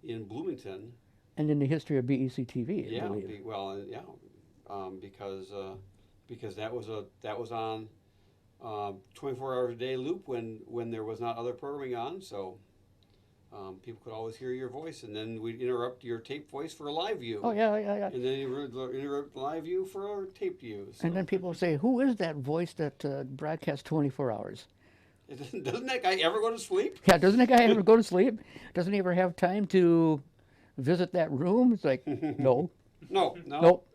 Bloomington. And in the history of BEC-TV, I believe. Because that was on 24 hours a day loop when there was not other programming on, so people could always hear your voice, and then we'd interrupt your tape voice for a live view. Oh yeah. And then interrupt the live view for a taped view. So. And then people say, "Who is that voice that broadcasts 24 hours?" Doesn't that guy ever go to sleep? Yeah, doesn't that guy ever go to sleep? Doesn't he ever have time to visit that room? It's like, no. Nope.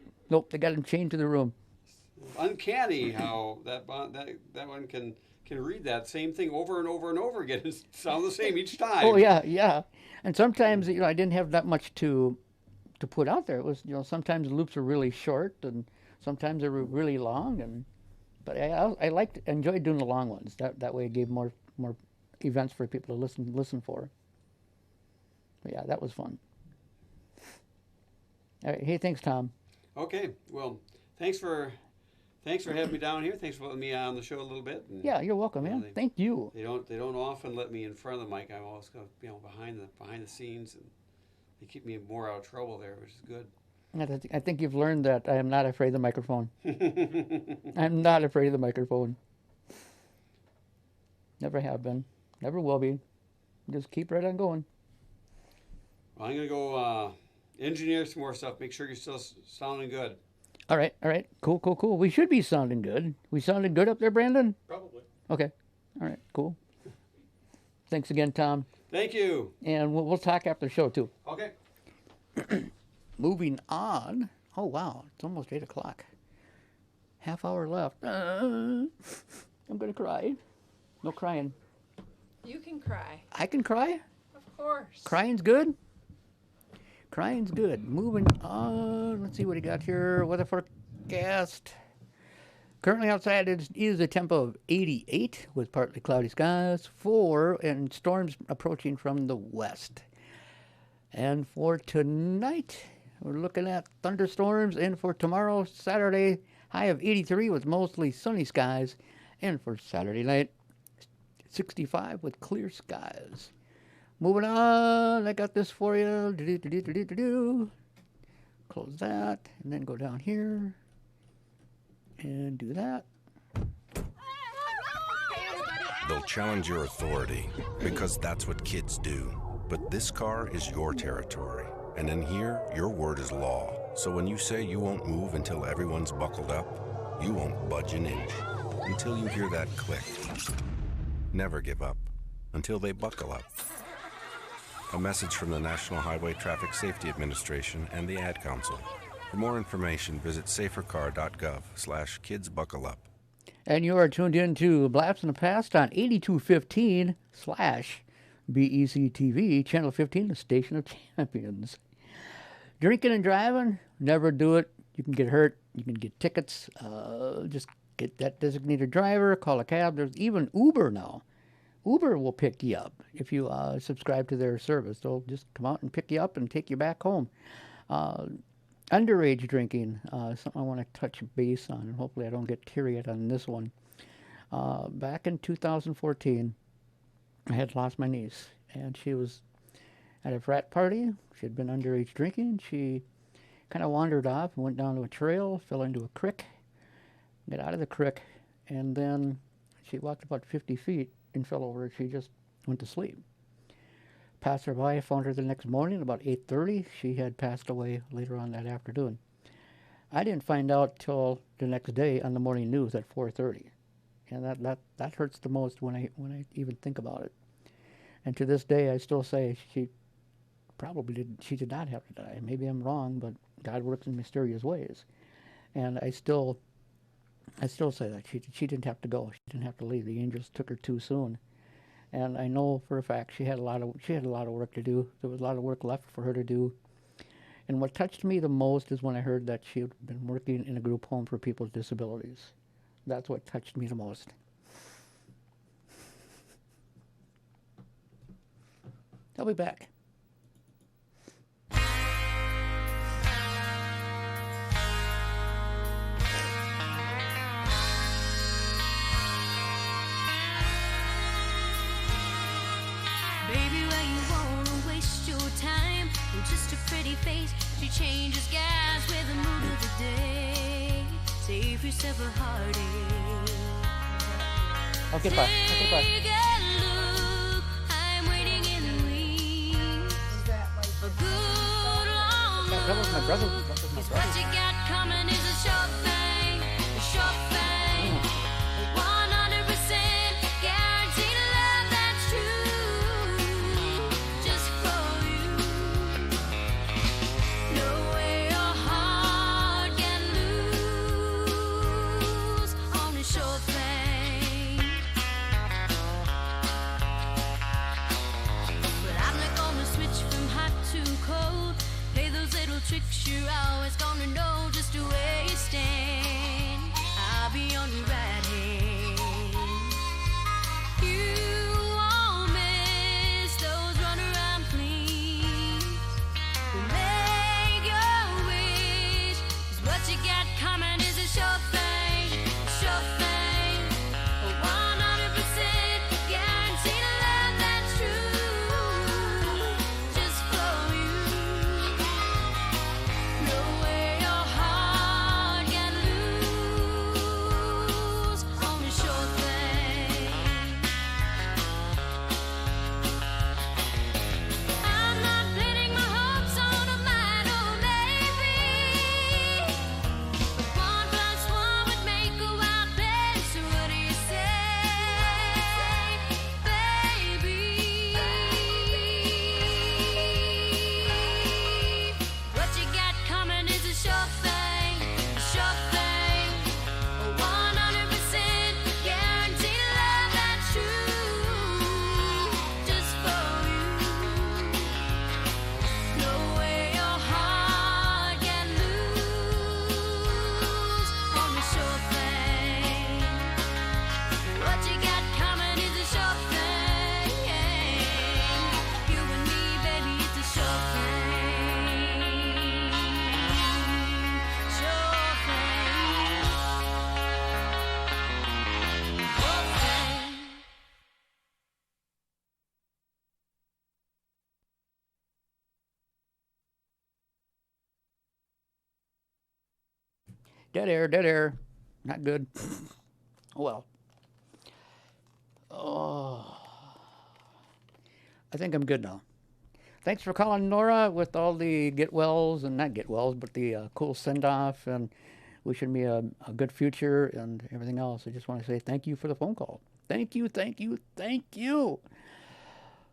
They got him chained to the room. Uncanny how that one can read that same thing over and over and over again and sound the same each time. Oh yeah. And sometimes I didn't have that much to put out there. It was sometimes the loops were really short and sometimes they were really long. But I enjoyed doing the long ones. That way it gave more events for people to listen for. But yeah, that was fun. All right. Hey, thanks, Tom. Okay. Well, thanks for having me down here. Thanks for letting me on the show a little bit. And, yeah, you're welcome, man. Thank you. They don't often let me in front of the mic. I'm always behind the scenes, and they keep me more out of trouble there, which is good. I think you've learned that I am not afraid of the microphone. I'm not afraid of the microphone. Never have been. Never will be. Just keep right on going. Well, I'm going to go engineer some more stuff. Make sure you're still sounding good. All right. Cool. We should be sounding good. We sounded good up there, Brandon? Probably. Okay. All right, cool. Thanks again, Tom. Thank you. And we'll talk after the show, too. Okay. Moving on. Oh, wow. It's almost 8 o'clock. Half hour left. I'm going to cry. No crying. You can cry. I can cry? Of course. Crying's good? Crying's good. Moving on. Let's see what he got here. Weather forecast. Currently outside it is a temp of 88 with partly cloudy skies. 4 and storms approaching from the west. And for tonight, we're looking at thunderstorms. And for tomorrow, Saturday, high of 83 with mostly sunny skies. And for Saturday night, 65 with clear skies. Moving on, I got this for you. Close that, and then go down here and do that. They'll challenge your authority because that's what kids do. But this car is your territory, and in here, your word is law. So when you say you won't move until everyone's buckled up, you won't budge an inch until you hear that click. Never give up until they buckle up. A message from the National Highway Traffic Safety Administration and the Ad Council. For more information, visit safercar.gov/kidsbuckleup. And you are tuned in to Blaps in the Past on 8215/BEC-TV, Channel 15, the Station of Champions. Drinking and driving, never do it. You can get hurt. You can get tickets. Just get that designated driver, call a cab. There's even Uber now. Uber will pick you up if you subscribe to their service. They'll just come out and pick you up and take you back home. Underage drinking, something I want to touch base on, and hopefully I don't get teary-eyed on this one. Back in 2014, I had lost my niece, and she was at a frat party. She had been underage drinking. She kind of wandered off and went down to a trail, fell into a creek, got out of the creek, and then she walked about 50 feet and fell over. She just went to sleep. Passed her by, found her the next morning about 8:30. She had passed away later on that afternoon. I didn't find out till the next day on the morning news at 4:30, and that hurts the most when I even think about it. And to this day, I still say she did not have to die. Maybe I'm wrong, but God works in mysterious ways, and I still say that she didn't have to go. She didn't have to leave. The angels took her too soon. And I know for a fact she had a lot of work to do. There was a lot of work left for her to do. And what touched me the most is when I heard that she had been working in a group home for people with disabilities. That's what touched me the most. I'll be back. Baby, why you wanna waste your time with just a pretty face? She changes gas with the mood of the day. Save yourself a heartache. Okay, bye. Okay, bye. Take a look, I'm waiting in the wings. A good long look. That was my brother. Is what you got coming is a sure thing, a sure thing. 100% guaranteed love that's true, just for you. No way your heart can lose on a sure thing. But I'm not gonna switch from hot to cold. Play those little tricks, you're always gonna know just where you stand. I'll be on your right hand. You won't miss those runaround please. Make your wish, 'cause what you got coming is a sure thing, sure thing. 100% guaranteed love that's true, just for you. No way your heart can lose on a sure thing. I'm not pinning my hopes on a might or maybe, but 1 + 1 would make a wild pair. So what do you say, baby? What you got coming is a sure thing, a sure thing. 100% guaranteed love that's true, just for you. No way your heart can lose on a sure thing. What you got coming is a sure thing. You and me, baby, it's a sure thing. Sure thing. Sure thing. Dead air. Not good. Well. Oh. I think I'm good now. Thanks for calling, Nora, with all the get wells, and not get wells, but the cool send off, and wishing me a good future and everything else. I just want to say thank you for the phone call. Thank you.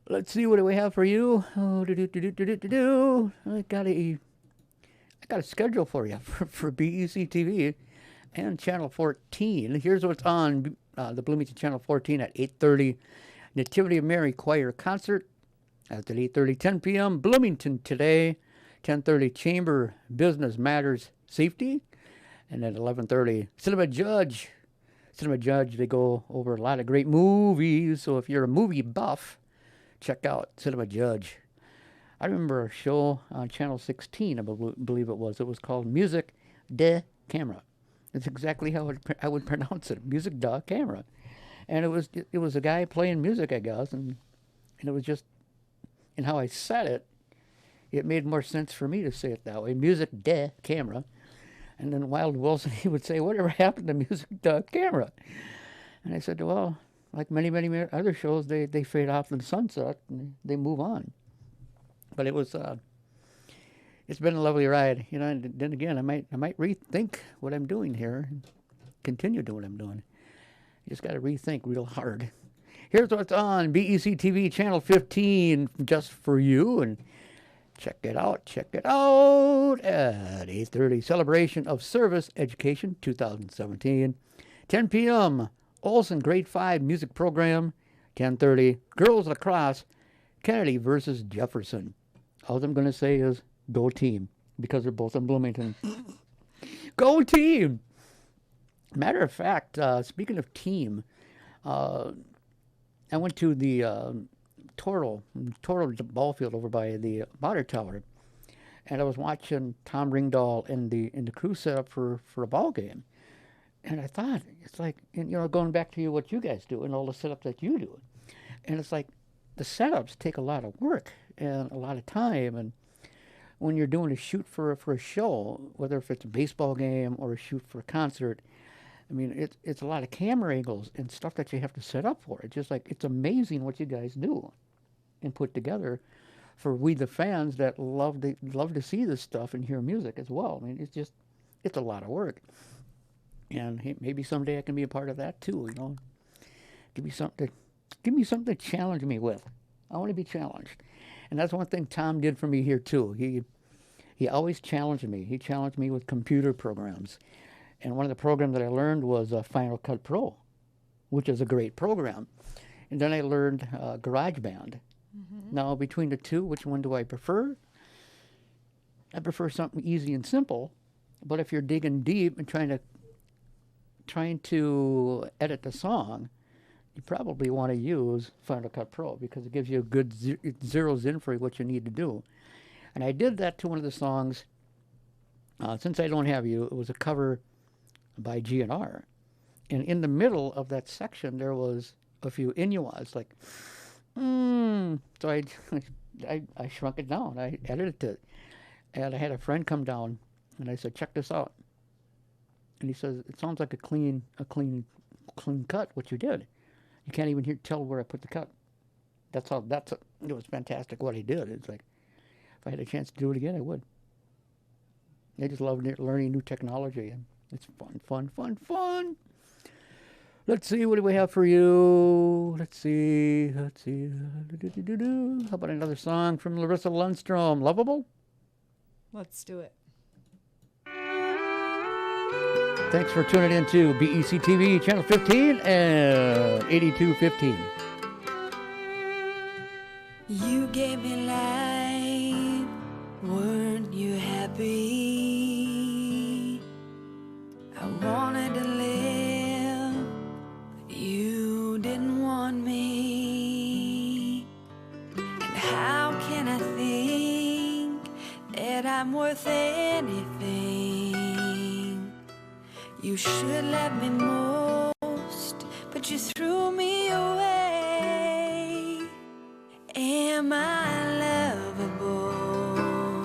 Let's see, what do we have for you? Oh, I got a schedule for you for BEC-TV and Channel 14. Here's what's on the Bloomington Channel 14 at 8:30. Nativity of Mary Choir Concert. At 8:30, 10 p.m. Bloomington Today. 10:30 Chamber Business Matters Safety. And at 11:30 Cinema Judge. Cinema Judge, they go over a lot of great movies. So if you're a movie buff, check out Cinema Judge. I remember a show on Channel 16, I believe it was. It was called Music de Camera. That's exactly how I would pronounce it, Music de Camera. And it was a guy playing music, I guess, and it was just, and how I said it, it made more sense for me to say it that way, Music de Camera. And then Wild Wilson, he would say, whatever happened to music camera? And I said, well, like many, many other shows, they fade off in the sunset and they move on. But it was, it's been a lovely ride, you know. And then again, I might rethink what I'm doing here, and continue doing what I'm doing. You just got to rethink real hard. Here's what's on BEC-TV channel 15, just for you, and check it out at 8:30. Celebration of Service Education 2017, 10 p.m. Olson Grade 5 music program, 10:30. Girls lacrosse, Kennedy versus Jefferson. All I'm going to say is go team, because they're both in Bloomington. Go team! Matter of fact, speaking of team, I went to the Toro ball field over by the Water Tower, and I was watching Tom Ringdahl and the crew set up for a ball game. And I thought, it's like, you know, going back to what you guys do and all the setups that you do. And it's like, the setups take a lot of work and a lot of time. And when you're doing a shoot for a show, whether if it's a baseball game or a shoot for a concert, I mean, it's a lot of camera angles and stuff that you have to set up for. It's just like, it's amazing what you guys do and put together for we the fans that love to see this stuff and hear music as well. I mean, it's a lot of work. And hey, maybe someday I can be a part of that too, you know. Give me something to challenge me with. I want to be challenged. And that's one thing Tom did for me here too. He always challenged me. He challenged me with computer programs. And one of the programs that I learned was Final Cut Pro, which is a great program. And then I learned GarageBand. Mm-hmm. Now, between the two, which one do I prefer? I prefer something easy and simple. But if you're digging deep and trying to edit the song, you probably want to use Final Cut Pro because it gives you a good it zeroes in for what you need to do. And I did that to one of the songs. Since I Don't Have You, it was a cover by GNR. And in the middle of that section, there was a few innuas, like, So I shrunk it down. I edited it. And I had a friend come down, and I said, check this out. And he says, it sounds like a clean cut, what you did. You can't even tell where I put the cut. It was fantastic what he did. It's like, if I had a chance to do it again, I would. I just love learning new technology, and it's fun. Let's see, what do we have for you? Let's see. How about another song from Larissa Lundstrom, Lovable? Let's do it. Thanks for tuning in to BEC-TV, Channel 15 and 8215. You gave me life, weren't you happy? I wanted to live, but you didn't want me. And how can I think that I'm worth anything? You should love me most, but you threw me away. Am I lovable?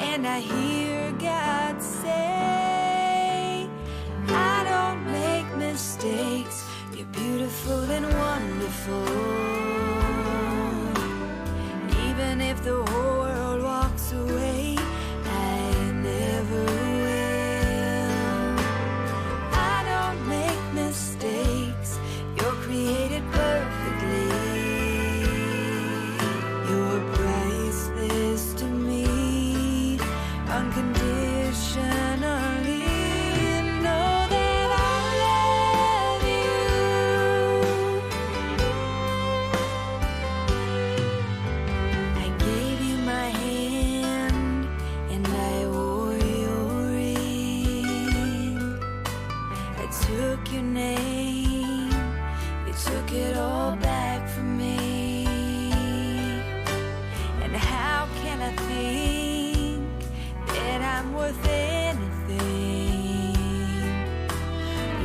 And I hear God say, I don't make mistakes. You're beautiful and wonderful. Even if the whole world walks away, I never will. I don't make mistakes. You're created perfectly. You're priceless to me, unconditionally. Know that I love you. I gave you my hand and I wore your ring. I took your name, you took it all back from me. And how can I think that I'm worth anything?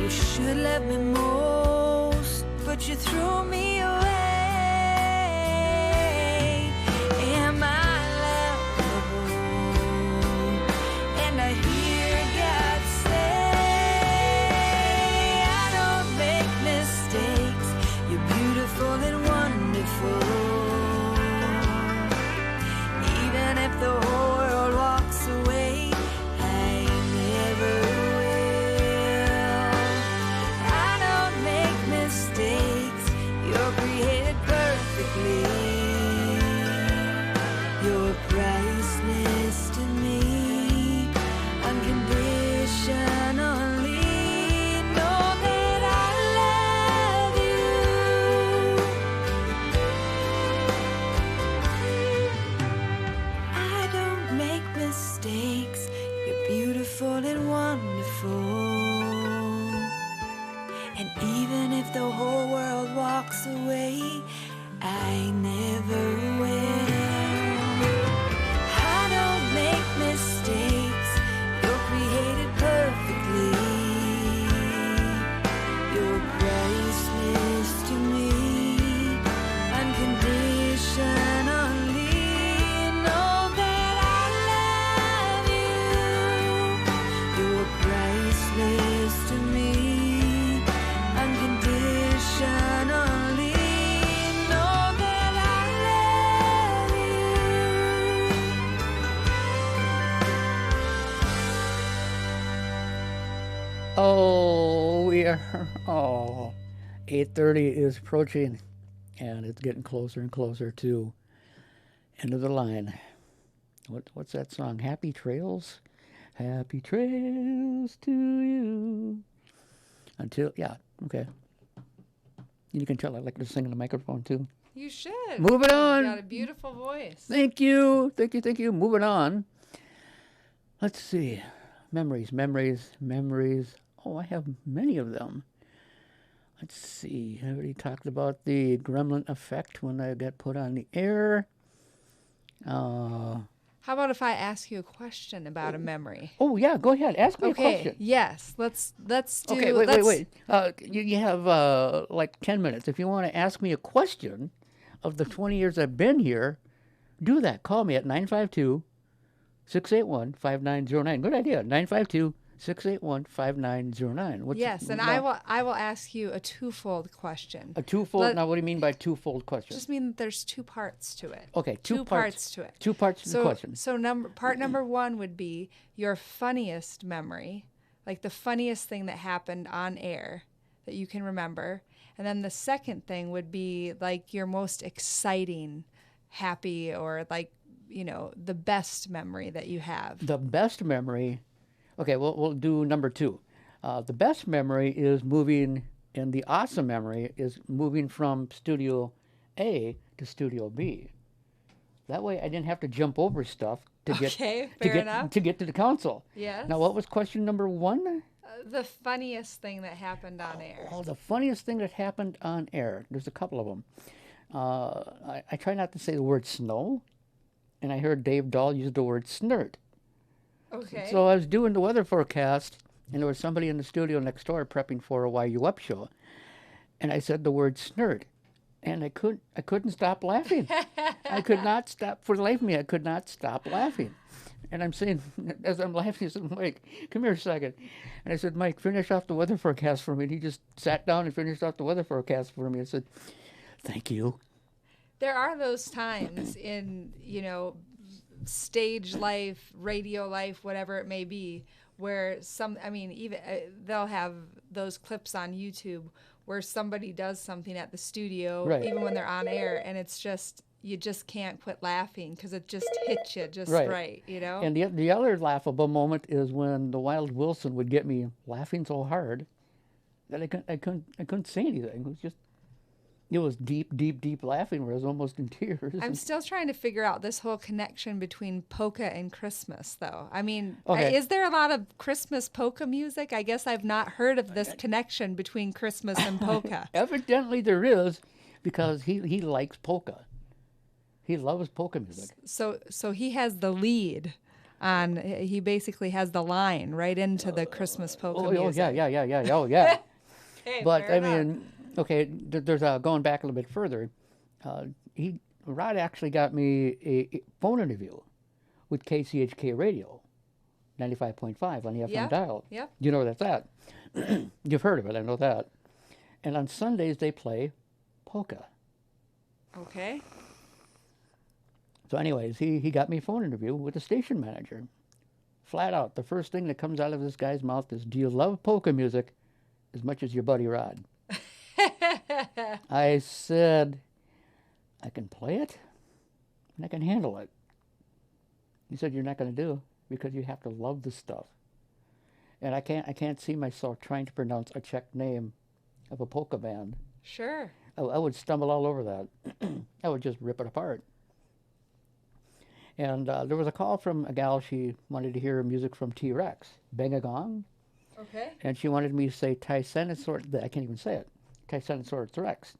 You should love me most, but you threw me away. Am I lovable? And I hear God Oh, we are. Oh, 8:30 is approaching, and it's getting closer and closer to end of the line. What's that song? Happy Trails? Happy Trails to you. Until, yeah, okay. You can tell I like to sing in the microphone, too. You should. Moving on. You got a beautiful voice. Thank you. Thank you. Thank you. Moving on. Let's see. Memories, memories, memories. Oh, I have many of them. Let's see. I already talked about the gremlin effect when I got put on the air. How about if I ask you a question about a memory? Oh, yeah. Go ahead. Ask me a question. Yes. Let's do. Okay, wait. You have like 10 minutes. If you want to ask me a question of the 20 years I've been here, do that. Call me at 952-681-5909. Good idea. 952-681-5909. Yes, and I will ask you a twofold question. A twofold? Now, what do you mean by twofold question? Just mean that there's two parts to it. Okay, two parts to it. Two parts to the question. So part number one would be your funniest memory, like the funniest thing that happened on air that you can remember. And then the second thing would be like your most exciting, happy, or like, the best memory that you have. The best memory. Okay, we'll do number two. The best memory is moving, and the awesome memory is moving from Studio A to Studio B. That way I didn't have to jump over stuff to get to the console. Yes. Now, what was question number one? The funniest thing that happened on air. Oh, the funniest thing that happened on air. There's a couple of them. I try not to say the word snow, and I heard Dave Dahl use the word snert. Okay. So I was doing the weather forecast, and there was somebody in the studio next door prepping for a YU Up show, and I said the word snert, and I couldn't stop laughing. I could not stop, for the life of me, I could not stop laughing. And I'm saying, as I'm laughing, I said, Mike, come here a second. And I said, Mike, finish off the weather forecast for me. And he just sat down and finished off the weather forecast for me. I said, thank you. There are those times in, stage life, radio life, whatever it may be, where even they'll have those clips on YouTube where somebody does something at the studio, right, even when they're on air, and it's just, you just can't quit laughing because it just hits you just right, And the other laughable moment is when the Wild Wilson would get me laughing so hard that I couldn't say anything. It was deep laughing where I was almost in tears. I'm still trying to figure out this whole connection between polka and Christmas, though. I mean, okay, is there a lot of Christmas polka music? I guess I've not heard of this connection between Christmas and polka. Evidently there is, because he likes polka. He loves polka music. So he has the lead on, he basically has the line right into the Christmas polka music. Oh, yeah. Oh, yeah. Hey, but, fair I enough. mean, okay, there's going back a little bit further. Rod actually got me a phone interview with KCHK Radio, 95.5 on the FM dial. Yep. You know where that's at. You've heard of it, I know that. And on Sundays they play polka. Okay. So anyways, he got me a phone interview with the station manager. Flat out, the first thing that comes out of this guy's mouth is, do you love polka music as much as your buddy Rod? I said, I can play it and I can handle it. He said, you're not going to do, because you have to love the stuff. And I can't see myself trying to pronounce a Czech name of a polka band. Sure. I would stumble all over that. I would just rip it apart. And there was a call from a gal. She wanted to hear music from T-Rex, Bang a Gong. Okay. And she wanted me to say Tyrannosaurus, I can't even say it, Tyrannosaurus Rex.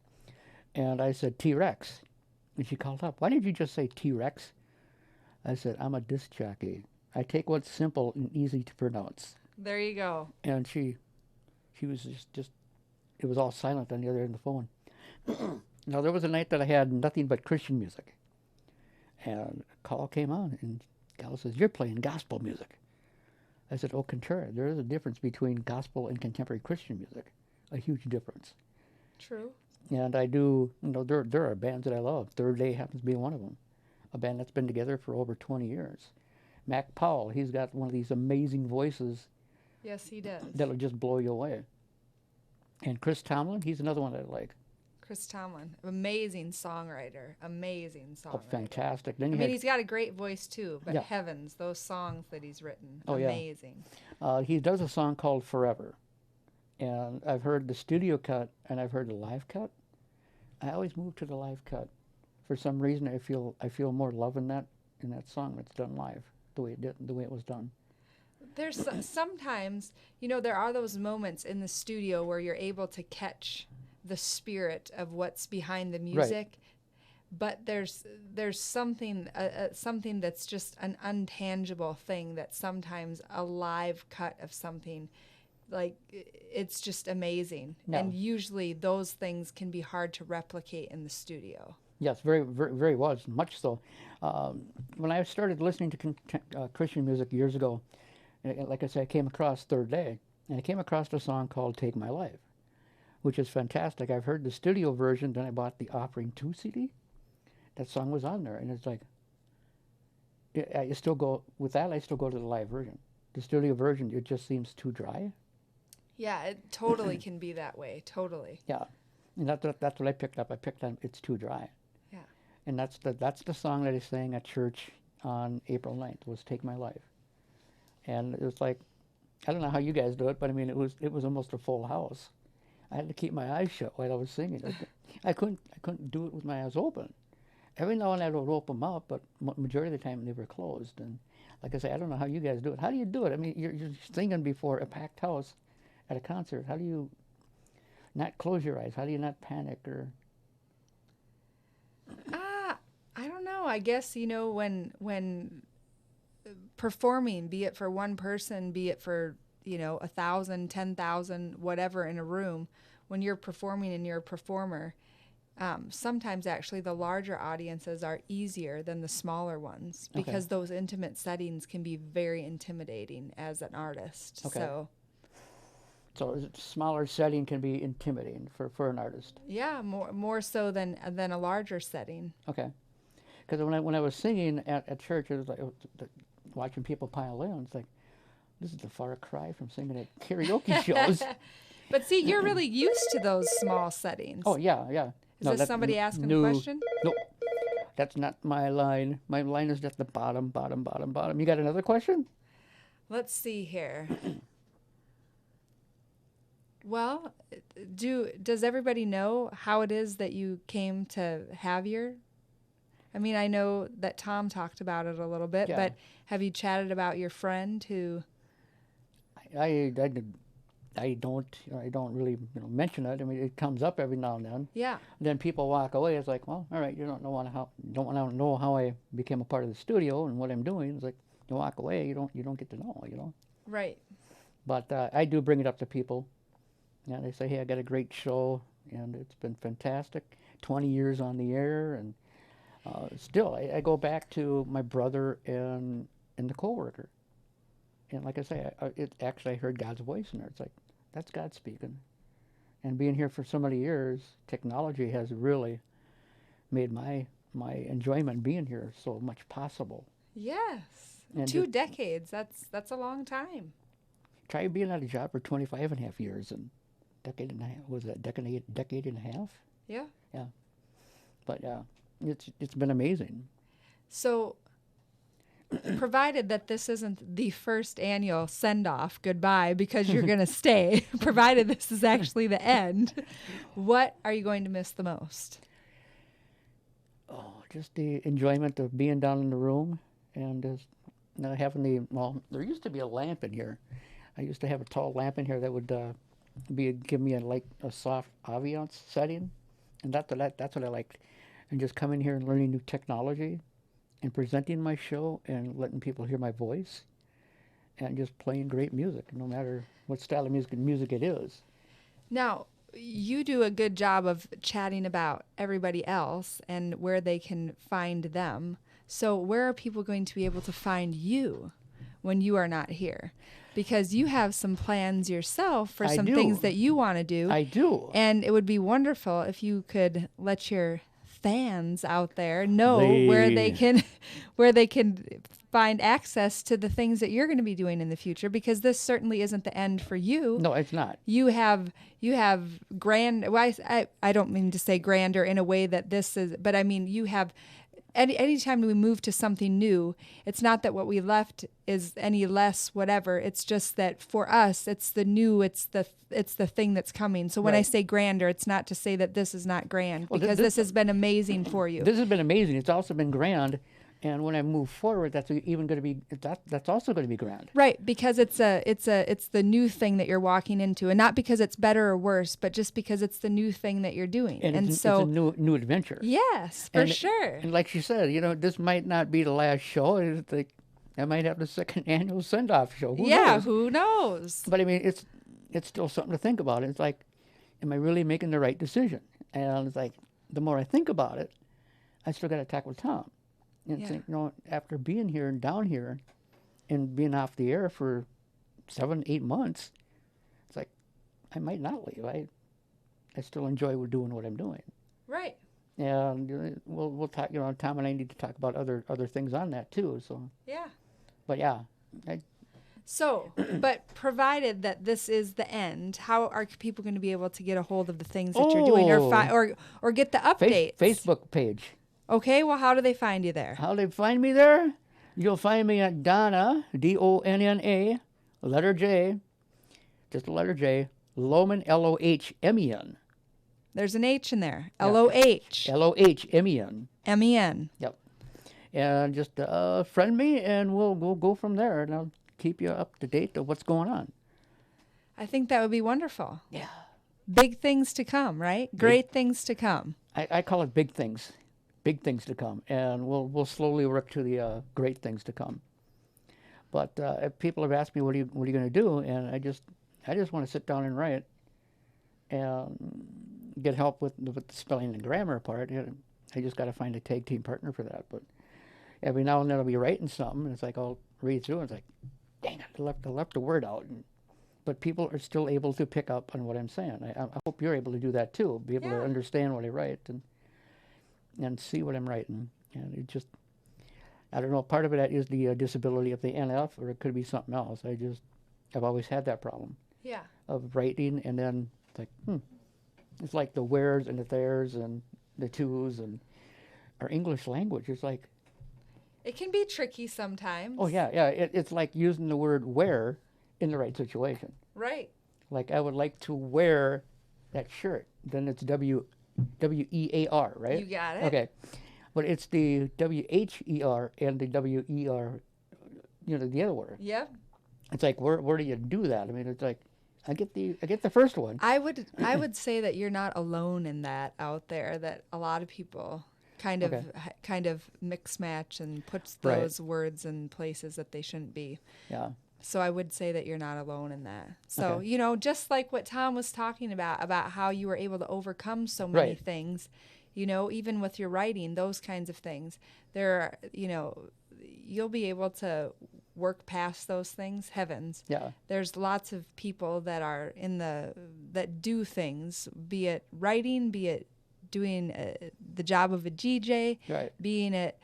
And I said T-Rex. And she called up, why didn't you just say T-Rex? I said, I'm a disc jockey. I take what's simple and easy to pronounce. There you go. And she was just, it was all silent on the other end of the phone. Now, there was a night that I had nothing but Christian music. And a call came on, and gal says, you're playing gospel music. I said, au contraire, there is a difference between gospel and contemporary Christian music. A huge difference. True. And I do, there are bands that I love. Third Day happens to be one of them. A band that's been together for over 20 years. Mac Powell, he's got one of these amazing voices Yes, he does. that'll just blow you away. And Chris Tomlin, he's another one that I like. Chris Tomlin, amazing songwriter. Oh, fantastic. Then I you mean, had, he's got a great voice too, but Yeah. heavens, those songs that he's written, Oh, yeah. amazing. he does a song called Forever. And I've heard the studio cut and I've heard the live cut. I always move to the live cut. For some reason, I feel more love in that song that's done live, the way it was done. There's sometimes, there are those moments in the studio where you're able to catch the spirit of what's behind the music, but there's something something that's just an untangible thing that sometimes a live cut of something, like, it's just amazing. No. And usually those things can be hard to replicate in the studio. Yes, very, very, very was, much so. When I started listening to Christian music years ago, like I said, I came across Third Day, and I came across a song called Take My Life, which is fantastic. I've heard the studio version, then I bought the Offering 2 CD. That song was on there, and it's like, I still go to the live version. The studio version, it just seems too dry. Yeah, it totally can be that way, totally. Yeah, and that's what I picked up. I picked up It's Too Dry. Yeah. And that's the song that I sang at church on April 9th, was Take My Life. And it was like, I don't know how you guys do it, but I mean, it was almost a full house. I had to keep my eyes shut while I was singing. I couldn't do it with my eyes open. Every now and then I would open them up, but majority of the time they were closed. And like I say, I don't know how you guys do it. How do you do it? I mean, you're singing before a packed house at a concert. How do you not close your eyes? How do you not panic or? I don't know. I guess, when performing, be it for one person, be it for, 1,000, 10,000, whatever in a room, when you're performing and you're a performer, sometimes actually the larger audiences are easier than the smaller ones, because those intimate settings can be very intimidating as an artist. Okay. So a smaller setting can be intimidating for an artist. Yeah, more so than a larger setting. Okay. Because when I was singing at church, it was like watching people pile in. It's like, this is a far cry from singing at karaoke shows. But see, you're really used to those small settings. Oh, yeah. Is this somebody asking a question? Nope. That's not my line. My line is at the bottom. You got another question? Let's see here. Well, does everybody know how it is that you came to have your? I mean, I know that Tom talked about it a little bit, but have you chatted about your friend who? I don't really mention it. I mean, it comes up every now and then. Yeah. Then people walk away. It's like, well, all right, you don't want to know how I became a part of the studio and what I'm doing. It's like, you walk away, you don't get to know, Right. But I do bring it up to people. Yeah, they say, hey, I got a great show, and it's been fantastic. 20 years on the air, and still, I go back to my brother and the coworker. And like I say, I heard God's voice in there. It's like, that's God speaking. And being here for so many years, technology has really made my enjoyment being here so much possible. Yes. And 2 decades. That's a long time. Try being at a job for 25 and a half years and decade and a half. Was that decade and a half? Yeah. Yeah. But it's been amazing. So, provided that this isn't the first annual send-off goodbye because you're going to stay, provided this is actually the end, what are you going to miss the most? Oh, just the enjoyment of being down in the room and just having there used to be a lamp in here. I used to have a tall lamp in here that would give me a soft ambiance setting, and that's what I liked. And just coming here and learning new technology and presenting my show and letting people hear my voice and just playing great music, no matter what style of music it is. Now, you do a good job of chatting about everybody else and where they can find them. So where are people going to be able to find you when you are not here? Because you have some plans yourself for some things that you want to do. I do. And it would be wonderful if you could let your fans out there know where they can find access to the things that you're going to be doing in the future, because this certainly isn't the end for you. No, it's not. You have grand, well, I don't mean to say grander in a way that this is, but I mean you have anytime we move to something new, it's not that what we left is any less whatever. It's just that for us, it's the new, it's the thing that's coming. So when I say grander, it's not to say that this is not grand, because this has been amazing for you. This has been amazing. It's also been grand. And when I move forward, that's even going to be that's also going to be grand. Right, because it's the new thing that you're walking into, and not because it's better or worse, but just because it's the new thing that you're doing. And so it's a new adventure. Yes, for sure. And like she said, this might not be the last show. It's like I might have the second annual send-off show. Who knows? Who knows? But I mean, it's still something to think about. It's like, am I really making the right decision? And it's like, the more I think about it, I still got to talk with Tom. And think, after being here and down here and being off the air for 7-8 months, it's like, I might not leave. I still enjoy doing what I'm doing. Right. And we'll talk, Tom and I need to talk about other things on that too. So yeah. But yeah. But provided that this is the end, how are people going to be able to get a hold of the things that you're doing, or get the updates? Facebook page. Okay, well, how do they find you there? How they find me there? You'll find me at Donna, Donna, letter J, just the letter J, Lohman, Lohmen. There's an H in there. L-O-H. Lohmen. M-E-N. Yep. And just friend me, and we'll go from there, and I'll keep you up to date of what's going on. I think that would be wonderful. Yeah. Big things to come, right? Great things to come. I call it big things. Big things to come, and we'll slowly work to the great things to come. But if people have asked me, what are you going to do, and I just want to sit down and write, and get help with the spelling and grammar part. I just got to find a tag team partner for that. But every now and then I'll be writing something, and it's like I'll read through, and it's like, dang it, I left a word out. But people are still able to pick up on what I'm saying. I hope you're able to do that too. Be able to understand what I write and see what I'm writing. And it just, I don't know, part of it is the disability of the NF, or it could be something else. I've always had that problem. Yeah. Of writing, and then it's like, it's like the wheres and the theirs and the twos, and our English language is like. It can be tricky sometimes. Oh, yeah. It's like using the word wear in the right situation. Right. Like, I would like to wear that shirt. Then it's W-E-A-R, right? You got it. Okay. But it's the W-H-E-R and the W-E-R, the other word. Yep. It's like, where do you do that? I mean, it's like, I get the first one. I would say that you're not alone in that out there, that a lot of people kind of mix match and puts those words in places that they shouldn't be. Yeah. So I would say that you're not alone in that. So, just like what Tom was talking about how you were able to overcome so many things, even with your writing, those kinds of things, there are, you'll be able to work past those things. Heavens. Yeah. There's lots of people that are that do things, be it writing, be it doing the job of a DJ, being it,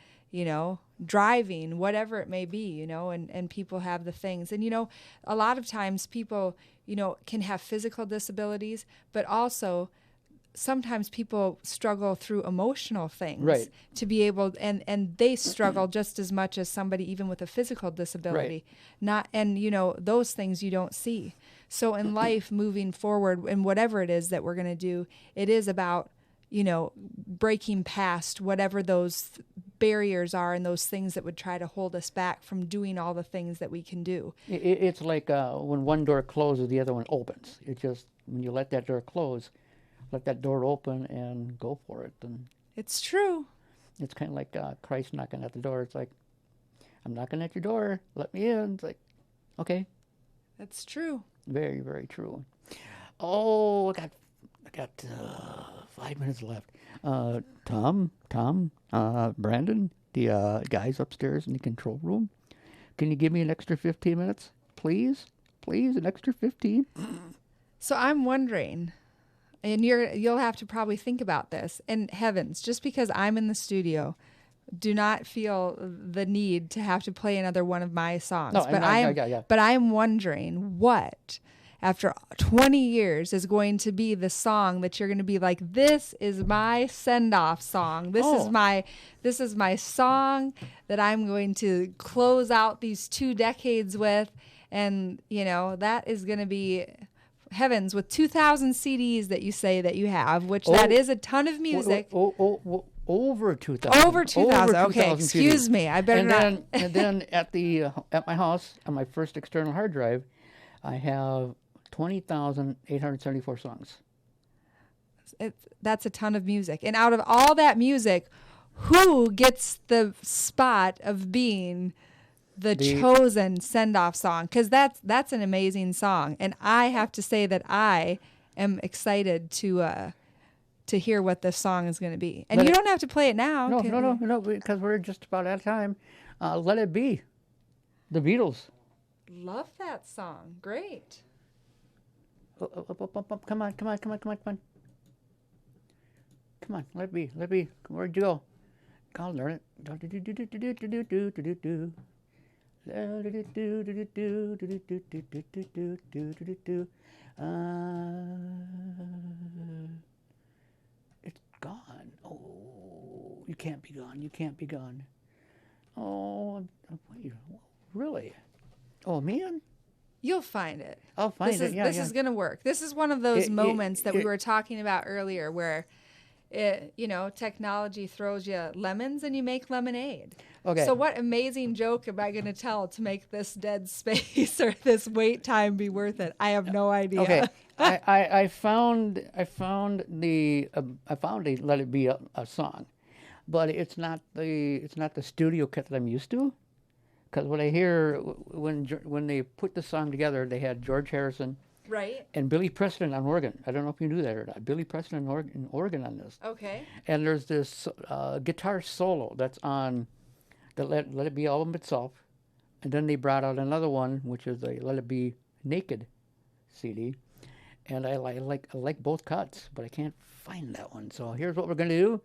driving, whatever it may be, and people have the things. And, a lot of times people, can have physical disabilities, but also sometimes people struggle through emotional things to be able, and they struggle just as much as somebody even with a physical disability. Those things you don't see. So in life, moving forward, and whatever it is that we're going to do, it is about, breaking past whatever those barriers are and those things that would try to hold us back from doing all the things that we can do. It's like when one door closes, the other one opens. It's just, when you let that door close, let that door open and go for it. And it's true. It's kind of like Christ knocking at the door. It's like, I'm knocking at your door. Let me in. It's like, okay. That's true. Very, very true. Oh, I got 5 minutes left. Tom, Brandon, the guys upstairs in the control room, can you give me an extra 15 minutes? Please, an extra 15. So I'm wondering, and you'll have to probably think about this. And heavens, just because I'm in the studio, do not feel the need to have to play another one of my songs. No, but I'm wondering what, after 20 years, is going to be the song that you're going to be like, this is my send-off song. This is my song that I'm going to close out these 2 decades with. And, that is going to be heavens with 2,000 CDs that you say that you have, which that is a ton of music. Over 2,000. Over 2,000. Okay, excuse CDs. me. I better not. And then at my house, on my first external hard drive, I have 20,874 songs. That's a ton of music. And out of all that music, who gets the spot of being the chosen send-off song? Because that's an amazing song. And I have to say that I am excited to hear what this song is going to be. And you don't have to play it now. No, because we're just about out of time. Let It Be. The Beatles. Love that song. Great. Come on. Come on, let it be. Where'd you go? I'll learn it. It's gone. Oh, you can't be gone. Oh, wait, really? Oh, man? You'll find it. I'll find it. This is going to work. This is one of those moments that we were talking about earlier where, technology throws you lemons and you make lemonade. Okay. So what amazing joke am I going to tell to make this dead space or this wait time be worth it? I have no idea. Okay. I found a Let It Be a song, but it's not the studio cut that I'm used to. Because what I hear when they put the song together, they had George Harrison, right, and Billy Preston on organ. I don't know if you knew that or not. Billy Preston on organ on this. Okay. And there's this guitar solo that's on the Let It Be album itself, and then they brought out another one, which is the Let It Be Naked CD, and I like both cuts, but I can't find that one. So here's what we're gonna do.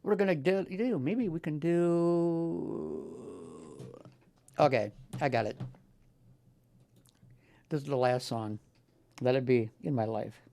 We're gonna do maybe we can do. Okay, I got it. This is the last song. Let It Be in my life.